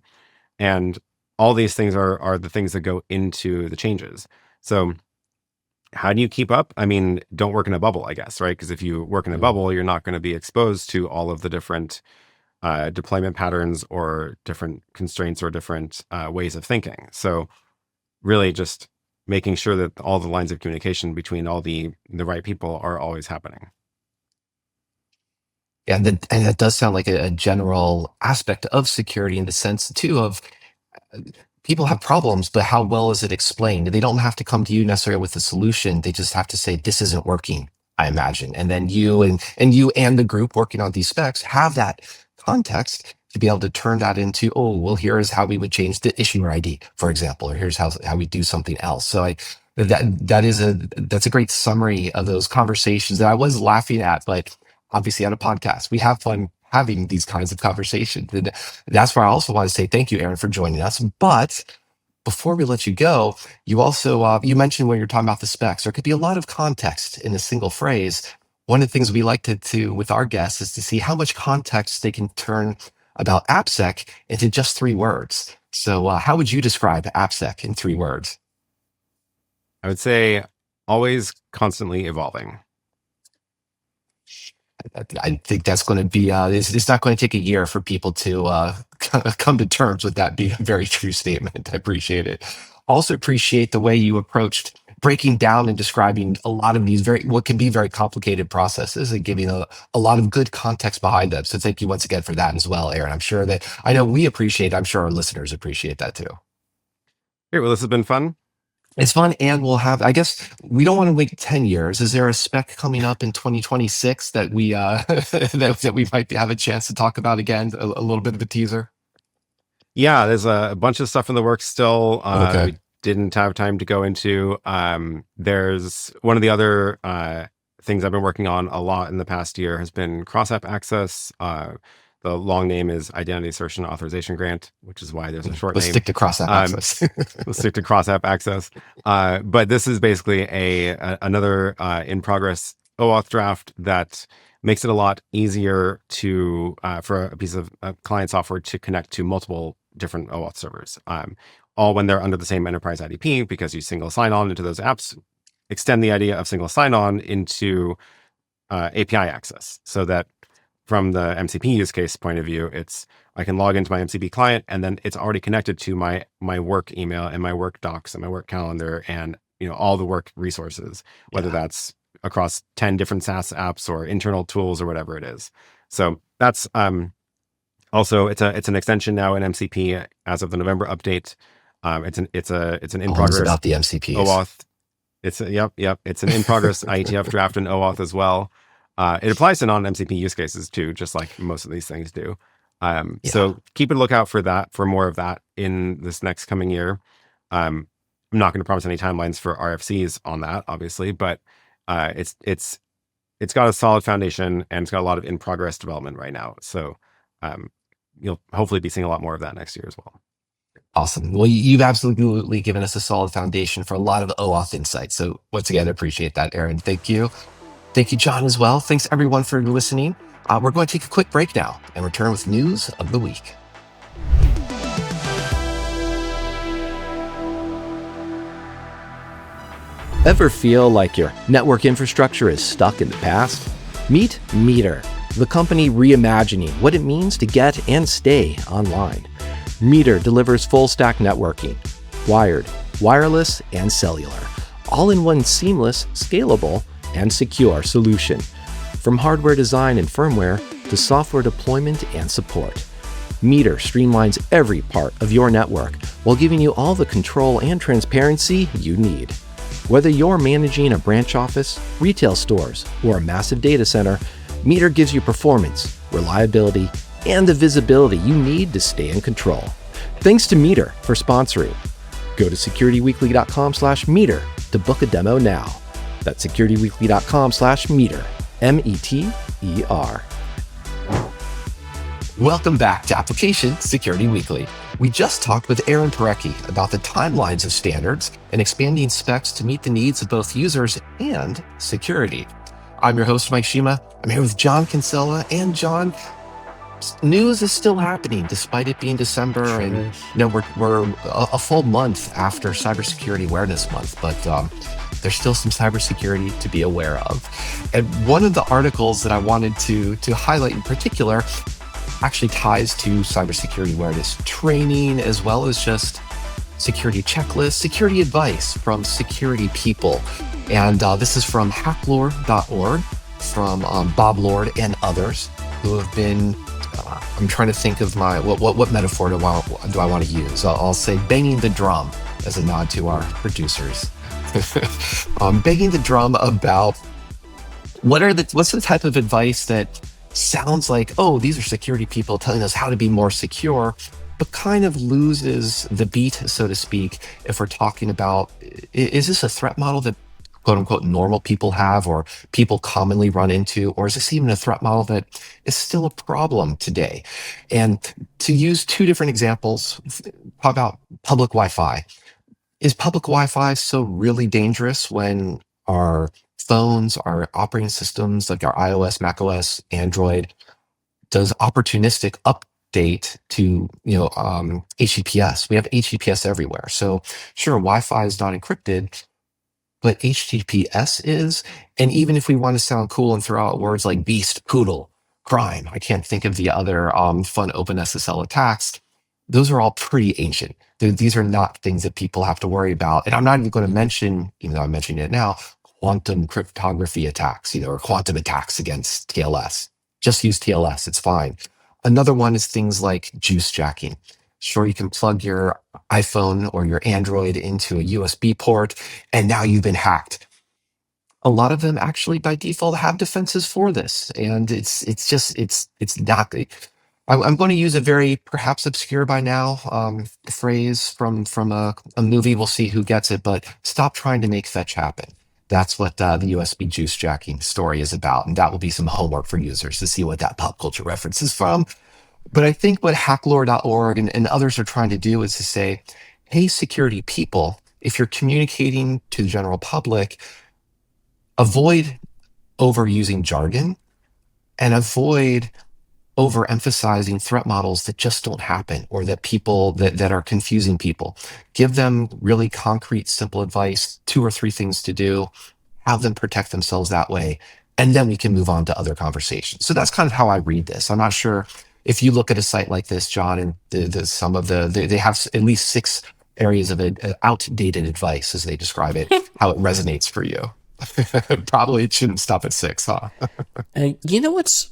And all these things are the things that go into the changes. So how do you keep up? I mean, don't work in a bubble, I guess, right? Because if you work in a bubble, you're not going to be exposed to all of the different deployment patterns or different constraints or different ways of thinking. So really just making sure that all the lines of communication between all the right people are always happening. Yeah, and that does sound like a general aspect of security in the sense, too, of people have problems, but how well is it explained? They don't have to come to you necessarily with a solution. They just have to say, this isn't working, I imagine. And then you and the group working on these specs have that context to be able to turn that into, oh, well, here is how we would change the issuer ID, for example, or here's how we do something else. So that's a great summary of those conversations that I was laughing at, but obviously on a podcast, we have fun having these kinds of conversations. And that's where I also want to say thank you, Aaron, for joining us. But before we let you go, you also, you mentioned when you're talking about the specs, there could be a lot of context in a single phrase. one of the things we like to do with our guests is to see how much context they can turn about AppSec into just 3 words. So how would you describe AppSec in 3 words? I would say always constantly evolving. I think that's going to be, it's not going to take a year for people to come to terms with that being a very true statement. I appreciate it. Also appreciate the way you approached breaking down and describing a lot of these what can be very complicated processes and giving a lot of good context behind them. So thank you once again for that as well, Aaron. I know we appreciate, I'm sure our listeners appreciate that too. Great. Well, this has been fun. It's fun, and we'll have, I guess, we don't want to wait 10 years. Is there a spec coming up in 2026 that we that we might have a chance to talk about again? A little bit of a teaser? Yeah, there's a bunch of stuff in the works still. Okay. We didn't have time to go into. There's one of the other things I've been working on a lot in the past year has been cross-app access. The long name is Identity Assertion Authorization Grant, which is why there's a short Let's name. stick to cross-app access. Let's stick to cross-app access. But this is basically another in progress OAuth draft that makes it a lot easier to for a piece of client software to connect to multiple different OAuth servers, all when they're under the same enterprise IDP, because you single sign-on into those apps, extend the idea of single sign-on into API access, so that from the MCP use case point of view, I can log into my MCP client, and then it's already connected to my work email and my work docs and my work calendar and all the work resources, whether that's across 10 different SaaS apps or internal tools or whatever it is. So that's also it's an extension now in MCP as of the November update. It's an in progress about the MCPs. OAuth. It's an in progress IETF draft in OAuth as well. It applies to non-MCP use cases too, just like most of these things do. So keep a lookout for more of that in this next coming year. I'm not going to promise any timelines for RFCs on that, obviously, but it's got a solid foundation and it's got a lot of in progress development right now. So you'll hopefully be seeing a lot more of that next year as well. Awesome. Well, you've absolutely given us a solid foundation for a lot of OAuth insights. So once again, I appreciate that, Aaron. Thank you. Thank you, John, as well. Thanks, everyone, for listening. We're going to take a quick break now and return with news of the week. Ever feel like your network infrastructure is stuck in the past? Meet Meter, the company reimagining what it means to get and stay online. Meter delivers full-stack networking, wired, wireless, and cellular, all in one seamless, scalable, and secure solution. From hardware design and firmware to software deployment and support, Meter streamlines every part of your network while giving you all the control and transparency you need. Whether you're managing a branch office, retail stores, or a massive data center, Meter gives you performance, reliability, and the visibility you need to stay in control. Thanks to Meter for sponsoring. Go to securityweekly.com/meter to book a demo now. That's securityweekly.com/meter, METER. Welcome back to Application Security Weekly. We just talked with Aaron Parecki about the timelines of standards and expanding specs to meet the needs of both users and security. I'm your host, Mike Shima. I'm here with John Kinsella. And John, news is still happening despite it being December, and we're a full month after Cybersecurity Awareness Month, but there's still some cybersecurity to be aware of. And one of the articles that I wanted to highlight in particular actually ties to cybersecurity awareness training, as well as just security checklists, security advice from security people. And this is from hacklore.org, from Bob Lord and others who have been, I'm trying to think of what metaphor do I want to use? I'll say banging the drum as a nod to our producers. Banging the drum about what's the type of advice that sounds like, oh, these are security people telling us how to be more secure, but kind of loses the beat, so to speak, if we're talking about, is this a threat model that quote unquote normal people have or people commonly run into, or is this even a threat model that is still a problem today? And to use 2 different examples, talk about public Wi-Fi. Is public Wi-Fi so really dangerous when our phones, our operating systems like our iOS, macOS, Android, does opportunistic update to HTTPS. We have HTTPS everywhere. So sure, Wi-Fi is not encrypted, but HTTPS is. And even if we want to sound cool and throw out words like beast, poodle, crime, I can't think of the other fun OpenSSL attacks. Those are all pretty ancient. These are not things that people have to worry about. And I'm not even going to mention, even though I'm mentioning it now, quantum cryptography attacks, or quantum attacks against TLS. Just use TLS, it's fine. Another one is things like juice jacking. Sure, you can plug your iPhone or your Android into a USB port, and now you've been hacked. A lot of them actually by default have defenses for this, and it's not. I'm going to use a very perhaps obscure by now phrase from a movie. We'll see who gets it, but stop trying to make fetch happen. That's what the USB juice jacking story is about, and that will be some homework for users to see what that pop culture reference is from. But I think what hacklore.org and others are trying to do is to say, hey, security people, if you're communicating to the general public, avoid overusing jargon and avoid overemphasizing threat models that just don't happen or that people that are confusing people. Give them really concrete, simple advice, 2 or 3 things to do, have them protect themselves that way, and then we can move on to other conversations. So that's kind of how I read this. I'm not sure if you look at a site like this, John, and they have at least 6 areas of outdated advice, as they describe it, how it resonates for you. Probably it shouldn't stop at 6, huh? You know what's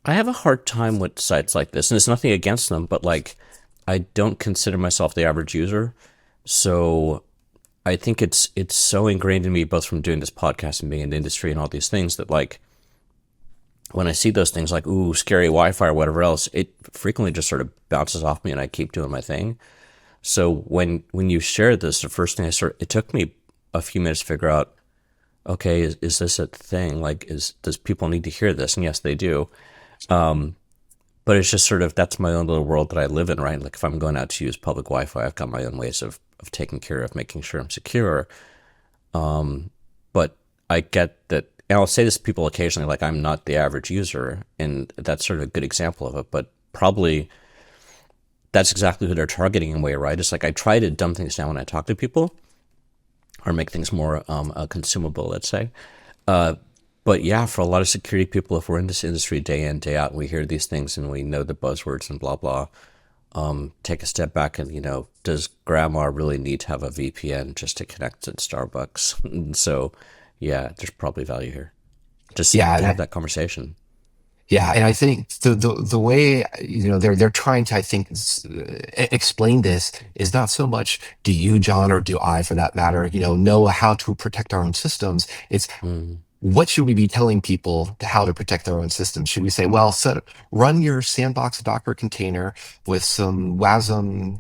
I have a hard time with sites like this, and it's nothing against them, but like I don't consider myself the average user, so I think it's so ingrained in me, both from doing this podcast and being in the industry and all these things, that like when I see those things like ooh, scary Wi-Fi or whatever else, it frequently just sort of bounces off me and I keep doing my thing. So when you shared this, the first thing it took me a few minutes to figure out, okay, is this a thing? Like, does people need to hear this? And yes, they do. But it's just sort of, that's my own little world that I live in, right? Like if I'm going out to use public Wi-Fi, I've got my own ways of taking care of making sure I'm secure. But I get that, and I'll say this to people occasionally, like I'm not the average user, and that's sort of a good example of it, but probably that's exactly who they're targeting in a way, right? It's like I try to dumb things down when I talk to people or make things more consumable, let's say. But yeah, for a lot of security people, if we're in this industry day in, day out, and we hear these things and we know the buzzwords and blah, blah, take a step back and, does grandma really need to have a VPN just to connect to Starbucks? And so, yeah, there's probably value here. Just to have that conversation. Yeah, and I think the way they're trying to, I think, explain this is not so much do you, John, or do I, for that matter, know how to protect our own systems. It's what should we be telling people how to protect their own systems? Should we say, well, run your sandbox Docker container with some WASM,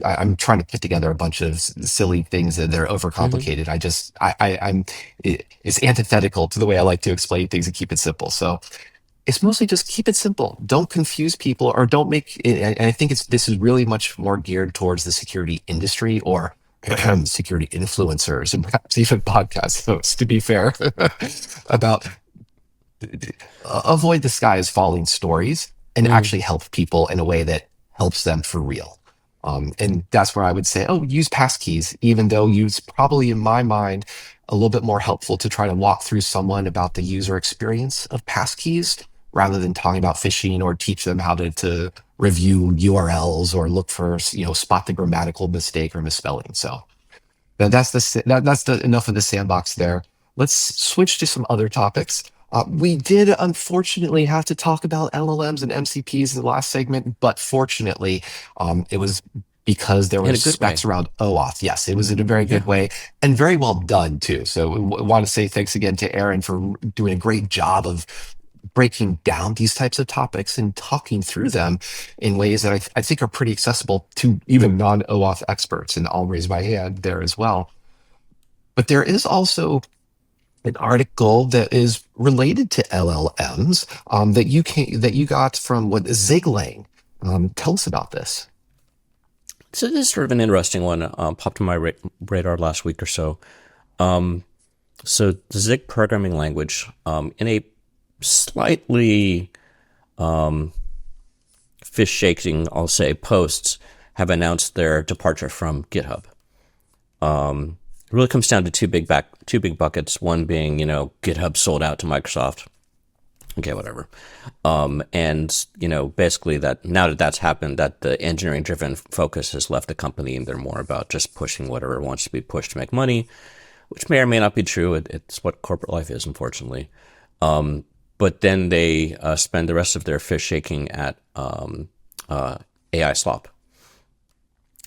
I'm trying to put together a bunch of silly things that they're overcomplicated. It's antithetical to the way I like to explain things and keep it simple. So it's mostly just keep it simple. Don't confuse people, or don't make it. And I think this is really much more geared towards the security industry or security influencers and perhaps even podcast hosts, to be fair, about avoid the sky is falling stories and actually help people in a way that helps them for real. And that's where I would say, use passkeys, even though it's probably, in my mind, a little bit more helpful to try to walk through someone about the user experience of passkeys rather than talking about phishing or teach them how to review URLs or look for, spot the grammatical mistake or misspelling. So that's enough of the sandbox there. Let's switch to some other topics. We did unfortunately have to talk about LLMs and MCPs in the last segment, but fortunately, it was because there was specs around OAuth. Yes, it was in a very good way and very well done too. So we want to say thanks again to Aaron for doing a great job of breaking down these types of topics and talking through them in ways that I think are pretty accessible to even non-OAuth experts. And I'll raise my hand there as well. But there is also an article that is related to LLMs that you got from Ziglang. Tell us about this. So this is sort of an interesting one. Popped on my radar last week or so. So the Zig programming language, in a slightly fish shaking, I'll say, posts, have announced their departure from GitHub. It really comes down to two big buckets. One being, GitHub sold out to Microsoft. Okay, whatever. And basically that now that that's happened, that the engineering driven focus has left the company, and they're more about just pushing whatever wants to be pushed to make money, which may or may not be true. It's what corporate life is, unfortunately. But then they spend the rest of their fish shaking at AI slop,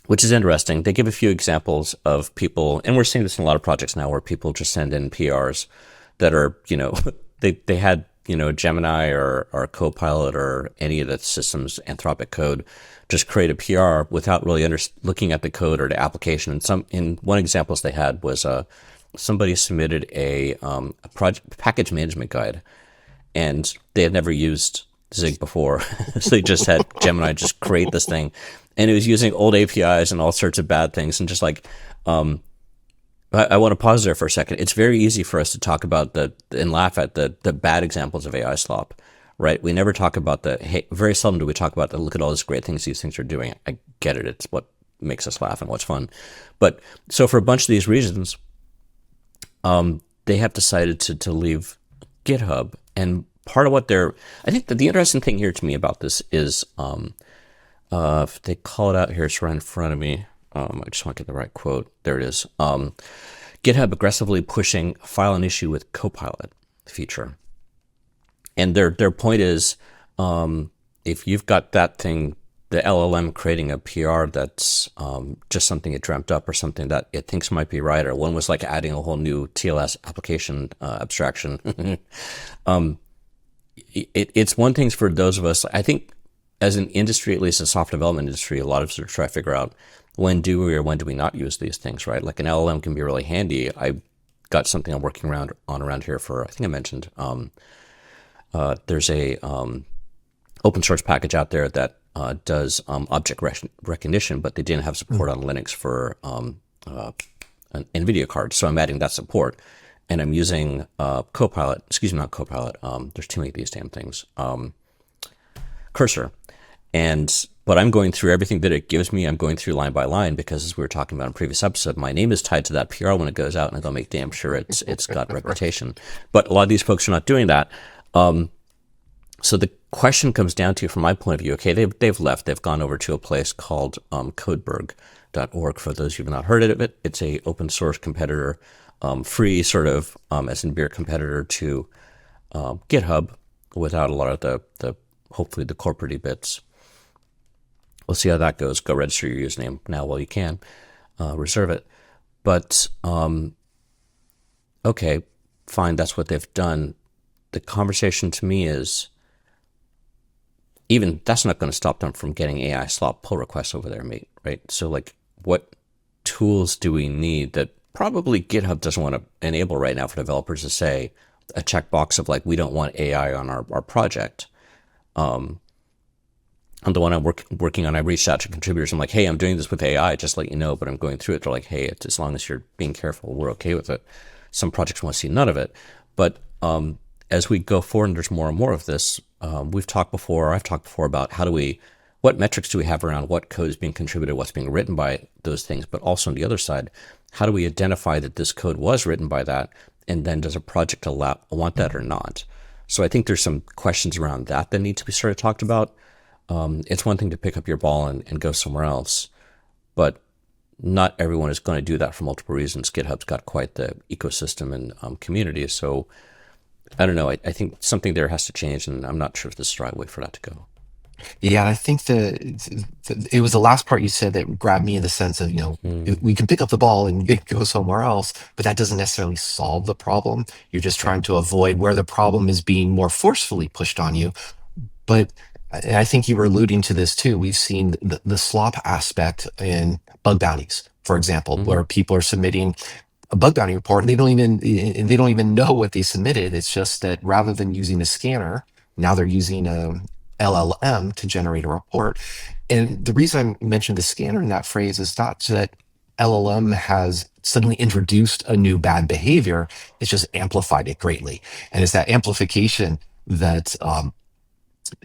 which is interesting. They give a few examples of people, and we're seeing this in a lot of projects now, where people just send in PRs that are, they had, Gemini or Copilot or any of the system's Anthropic code, just create a PR without really looking at the code or the application. And in one examples they had was somebody submitted a project package management guide, and they had never used Zig before. So they just had Gemini just create this thing, and it was using old APIs and all sorts of bad things. And just like, I want to pause there for a second. It's very easy for us to talk about and laugh at the bad examples of AI slop, right? We never talk about very seldom do we talk about look at all these great things these things are doing. I get it. It's what makes us laugh and what's fun. But so for a bunch of these reasons, they have decided to leave GitHub. And part of what I think that the interesting thing here to me about this is, if they call it out here, it's right in front of me. I just want to get the right quote. There it is. GitHub aggressively pushing file an issue with Copilot feature. And their point is, if you've got that thing, the LLM creating a PR that's just something it dreamt up or something that it thinks might be right, or one was like adding a whole new TLS application abstraction. It's one thing for those of us, I think, as an industry, at least a software development industry, a lot of us are trying to figure out when do we or when do we not use these things, right? Like an LLM can be really handy. I got something I'm working around here for, I think I mentioned, there's a open source package out there that does object recognition, but they didn't have support on Linux for an NVIDIA card. So I'm adding that support, and I'm using Copilot, not Copilot, there's too many of these damn things, Cursor. But I'm going through everything that it gives me. I'm going through line by line, because as we were talking about in a previous episode, my name is tied to that PR when it goes out, and I gotta make damn sure it's got reputation. But a lot of these folks are not doing that. So the question comes down to, from my point of view, okay, they've left. They've gone over to a place called codeberg.org. For those who've not heard of it, it's a open source competitor, free sort of, as in beer competitor to GitHub, without a lot of the hopefully the corporate-y bits. We'll see how that goes. Go register your username now while you can. Reserve it. But, okay, fine, that's what they've done. The conversation to me is, even that's not going to stop them from getting AI slop pull requests over there, mate, right? So, like, what tools do we need that probably GitHub doesn't want to enable right now for developers to say a checkbox of, like, we don't want AI on our project? On the one I'm working on, I reached out to contributors. I'm like, hey, I'm doing this with AI, just let you know, but I'm going through it. They're like, hey, as long as you're being careful, we're okay with it. Some projects want to see none of it. But as we go forward and there's more and more of this, I've talked before about what metrics do we have around what code is being contributed, what's being written by those things, but also on the other side, how do we identify that this code was written by that, and then does a project want that or not? So I think there's some questions around that need to be sort of talked about. It's one thing to pick up your ball and go somewhere else, but not everyone is going to do that for multiple reasons. GitHub's got quite the ecosystem and community, so I don't know. I think something there has to change, and I'm not sure if this is the right way for that to go. Yeah, I think it was the last part you said that grabbed me, in the sense of, we can pick up the ball and go somewhere else, but that doesn't necessarily solve the problem. You're just trying to avoid where the problem is being more forcefully pushed on you. But I think you were alluding to this too. We've seen the slop aspect in bug bounties, for example, where people are submitting a bug bounty report and they don't even know what they submitted. It's just that rather than using a scanner, now they're using a LLM to generate a report. And the reason I mentioned the scanner in that phrase is not that LLM has suddenly introduced a new bad behavior, it's just amplified it greatly. And it's that amplification that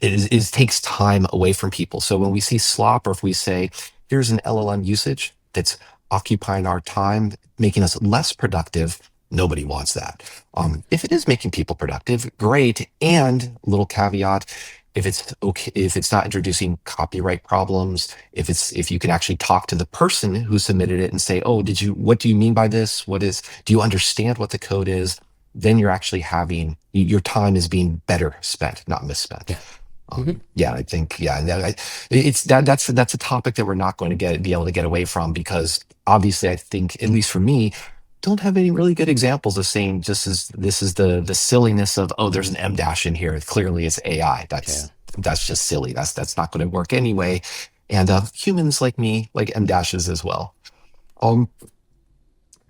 takes time away from people. So when we see slop, or if we say, here's an LLM usage that's occupying our time, making us less productive, nobody wants that. If it is making people productive, great. And little caveat, if it's okay, if it's not introducing copyright problems, if you can actually talk to the person who submitted it and say, oh, what do you mean by this? Do you understand what the code is? Then you're actually your time is being better spent, not misspent. Yeah. I think, that's a topic that we're not going to be able to get away from, because obviously I think, at least for me, don't have any really good examples of saying this is the silliness of, oh, there's an M dash in here. Clearly it's AI. That's just silly. That's not going to work anyway. And humans like me like M dashes as well.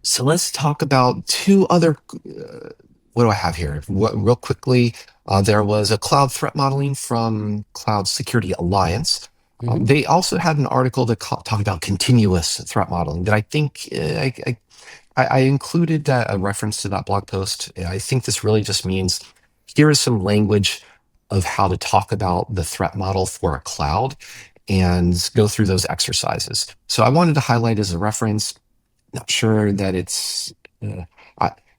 So let's talk about two other. What do I have here? Real quickly, there was a cloud threat modeling from Cloud Security Alliance. They also had an article that talked about continuous threat modeling that I think I included a reference to that blog post. I think this really just means here is some language of how to talk about the threat model for a cloud and go through those exercises. So I wanted to highlight as a reference. Not sure that it's.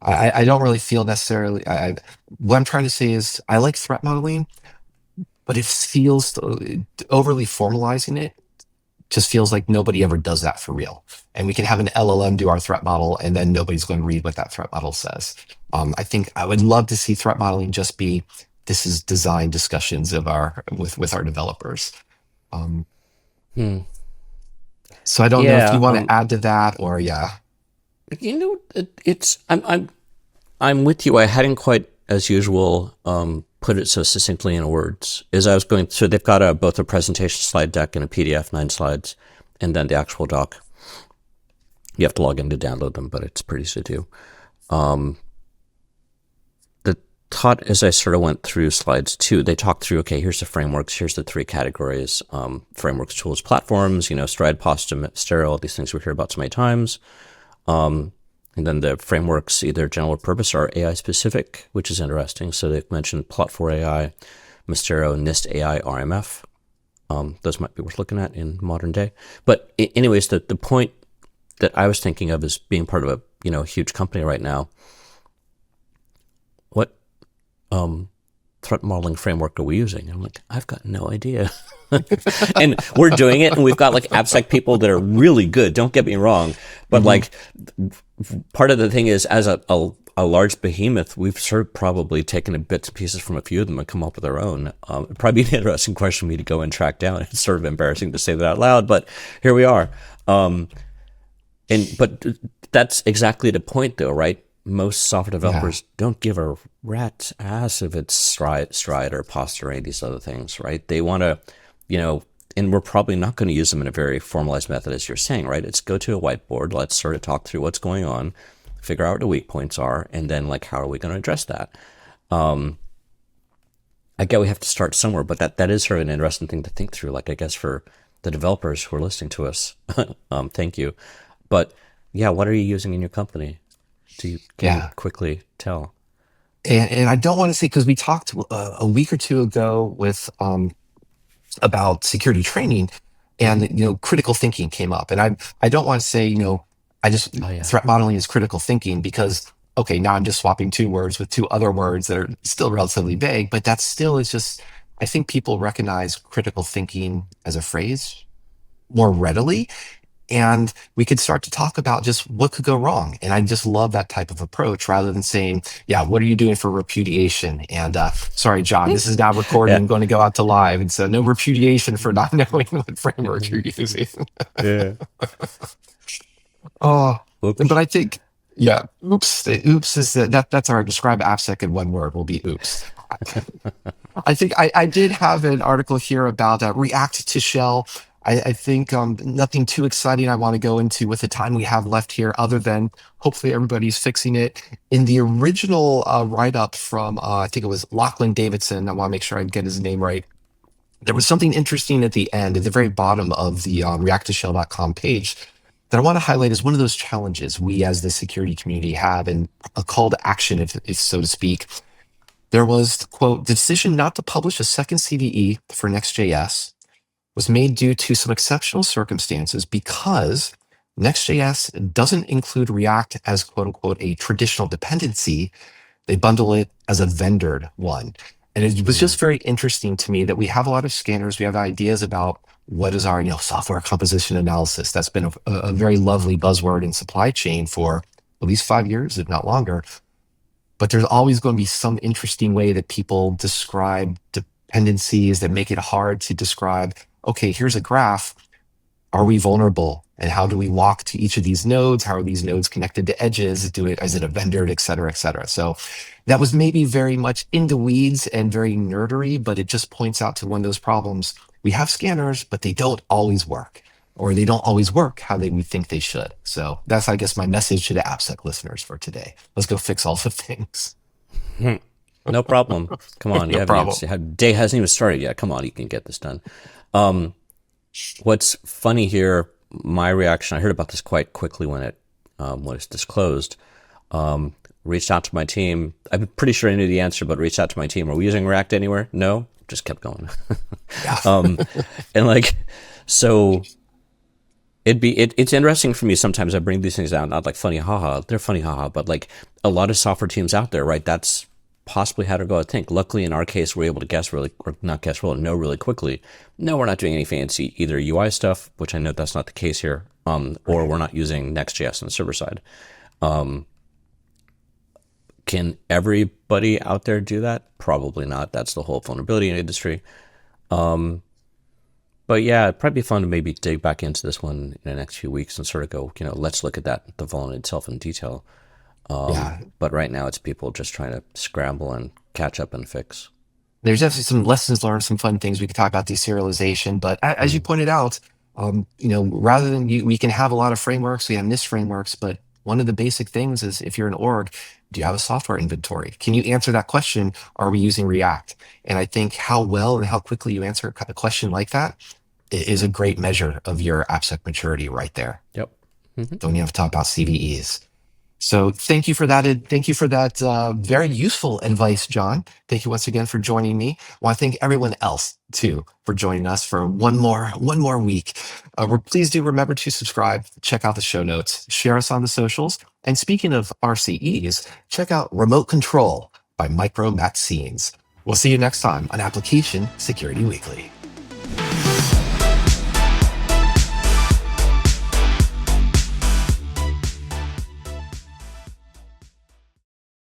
I don't really feel necessarily. What I'm trying to say is I like threat modeling, but it feels overly formalizing it. Just feels like nobody ever does that for real. And we can have an LLM do our threat model, and then nobody's going to read what that threat model says. I think I would love to see threat modeling just be, this is design discussions with our developers. So I don't know if you want to add to that, or I'm with you. I hadn't quite, as usual, put it so succinctly in words. As I was going, so they've got both a presentation slide deck and a PDF, 9 slides, and then the actual doc. You have to log in to download them, but it's pretty easy to do. The thought, as I sort of went through slides 2, they talked through, okay, here's the frameworks, here's the 3 categories, frameworks, tools, platforms, Stride, Postum, Stereo, all these things we hear about so many times. And then the frameworks, either general purpose or AI specific, which is interesting. So they've mentioned Plot4 AI, Mistero, NIST AI, RMF. Those might be worth looking at in modern day. But anyways, the point that I was thinking of is being part of a huge company right now. What threat modeling framework are we using? And I'm like, I've got no idea. And we're doing it, and we've got like AppSec people that are really good. Don't get me wrong, but like part of the thing is, as a large behemoth, we've sort of probably taken bits and pieces from a few of them and come up with our own. It'd probably be an interesting question for me to go and track down. It's sort of embarrassing to say that out loud, but here we are. But that's exactly the point, though, right? Most software developers don't give a rat's ass if it's Stride or Post or any of these other things, right? They want to, and we're probably not going to use them in a very formalized method, as you're saying, right? It's go to a whiteboard, let's sort of talk through what's going on, figure out what the weak points are, and then like, how are we going to address that? I get we have to start somewhere, but that is sort of an interesting thing to think through. Like, I guess for the developers who are listening to us, thank you. But yeah, what are you using in your company? Can you quickly tell? And I don't want to say, because we talked a week or two ago about security training, and critical thinking came up, and I don't want to say threat modeling is critical thinking, because okay, now I'm just swapping 2 words with 2 other words that are still relatively vague, but that still is just, I think people recognize critical thinking as a phrase more readily. And we could start to talk about just what could go wrong. And I just love that type of approach, rather than saying, what are you doing for repudiation? And sorry, John, this is now recorded and going to go out to live. And so no repudiation for not knowing what framework you're using. But I think, oops is that's our describe AppSec in 1 word will be oops. I think I did have an article here about React to Shell. I think nothing too exciting I want to go into with the time we have left here, other than hopefully everybody's fixing it. In the original write-up from, I think it was Lachlan Davidson, I want to make sure I get his name right, there was something interesting at the end, at the very bottom of the reacttoshell.com page, that I want to highlight is one of those challenges we as the security community have, and a call to action, if so to speak. There was, quote, the decision not to publish a second CVE for Next.js was made due to some exceptional circumstances because Next.js doesn't include React as, quote unquote, a traditional dependency. They bundle it as a vendored one. And it was just very interesting to me that we have a lot of scanners. We have ideas about what is our software composition analysis. That's been a very lovely buzzword in supply chain for at least 5 years, if not longer. But there's always going to be some interesting way that people describe dependencies that make it hard to describe, okay, here's a graph. Are we vulnerable? And how do we walk to each of these nodes? How are these nodes connected to edges? Is it a vendor, et cetera, et cetera? So that was maybe very much in the weeds and very nerdery, but it just points out to one of those problems. We have scanners, but they don't always work, or they don't always work how we think they should. So that's, I guess, my message to the AppSec listeners for today. Let's go fix all the things. No problem. Come on. No problem. Day hasn't even started yet. Come on, you can get this done. What's funny here, my reaction, I heard about this quite quickly when it was disclosed. Reached out to my team. I'm pretty sure I knew the answer, but reached out to my team. Are we using React anywhere? No. Just kept going. And so it's interesting for me sometimes. I bring these things out, not like funny haha, they're funny haha, but like a lot of software teams out there, right? That's possibly how to go, I think. Luckily in our case, we're able to know really quickly. No, we're not doing any fancy either UI stuff, which I know that's not the case here, or we're not using Next.js on the server side. Can everybody out there do that? Probably not. That's the whole vulnerability in the industry. But yeah, it'd probably be fun to maybe dig back into this one in the next few weeks and sort of go, let's look at the vulnerability itself in detail. But right now it's people just trying to scramble and catch up and fix. There's definitely some lessons learned, some fun things we could talk about deserialization. But as you pointed out, rather than we can have a lot of frameworks, we have NIST frameworks, but one of the basic things is if you're an org, do you have a software inventory? Can you answer that question? Are we using React? And I think how well and how quickly you answer a question like that is a great measure of your AppSec maturity right there. Yep. Mm-hmm. Don't even have to talk about CVEs. So thank you for that. Thank you for that very useful advice, John. Thank you once again for joining me. I want to thank everyone else too for joining us for one more week. Please do remember to subscribe, check out the show notes, share us on the socials. And speaking of RCEs, check out Remote Control by Micro Maxines. We'll see you next time on Application Security Weekly.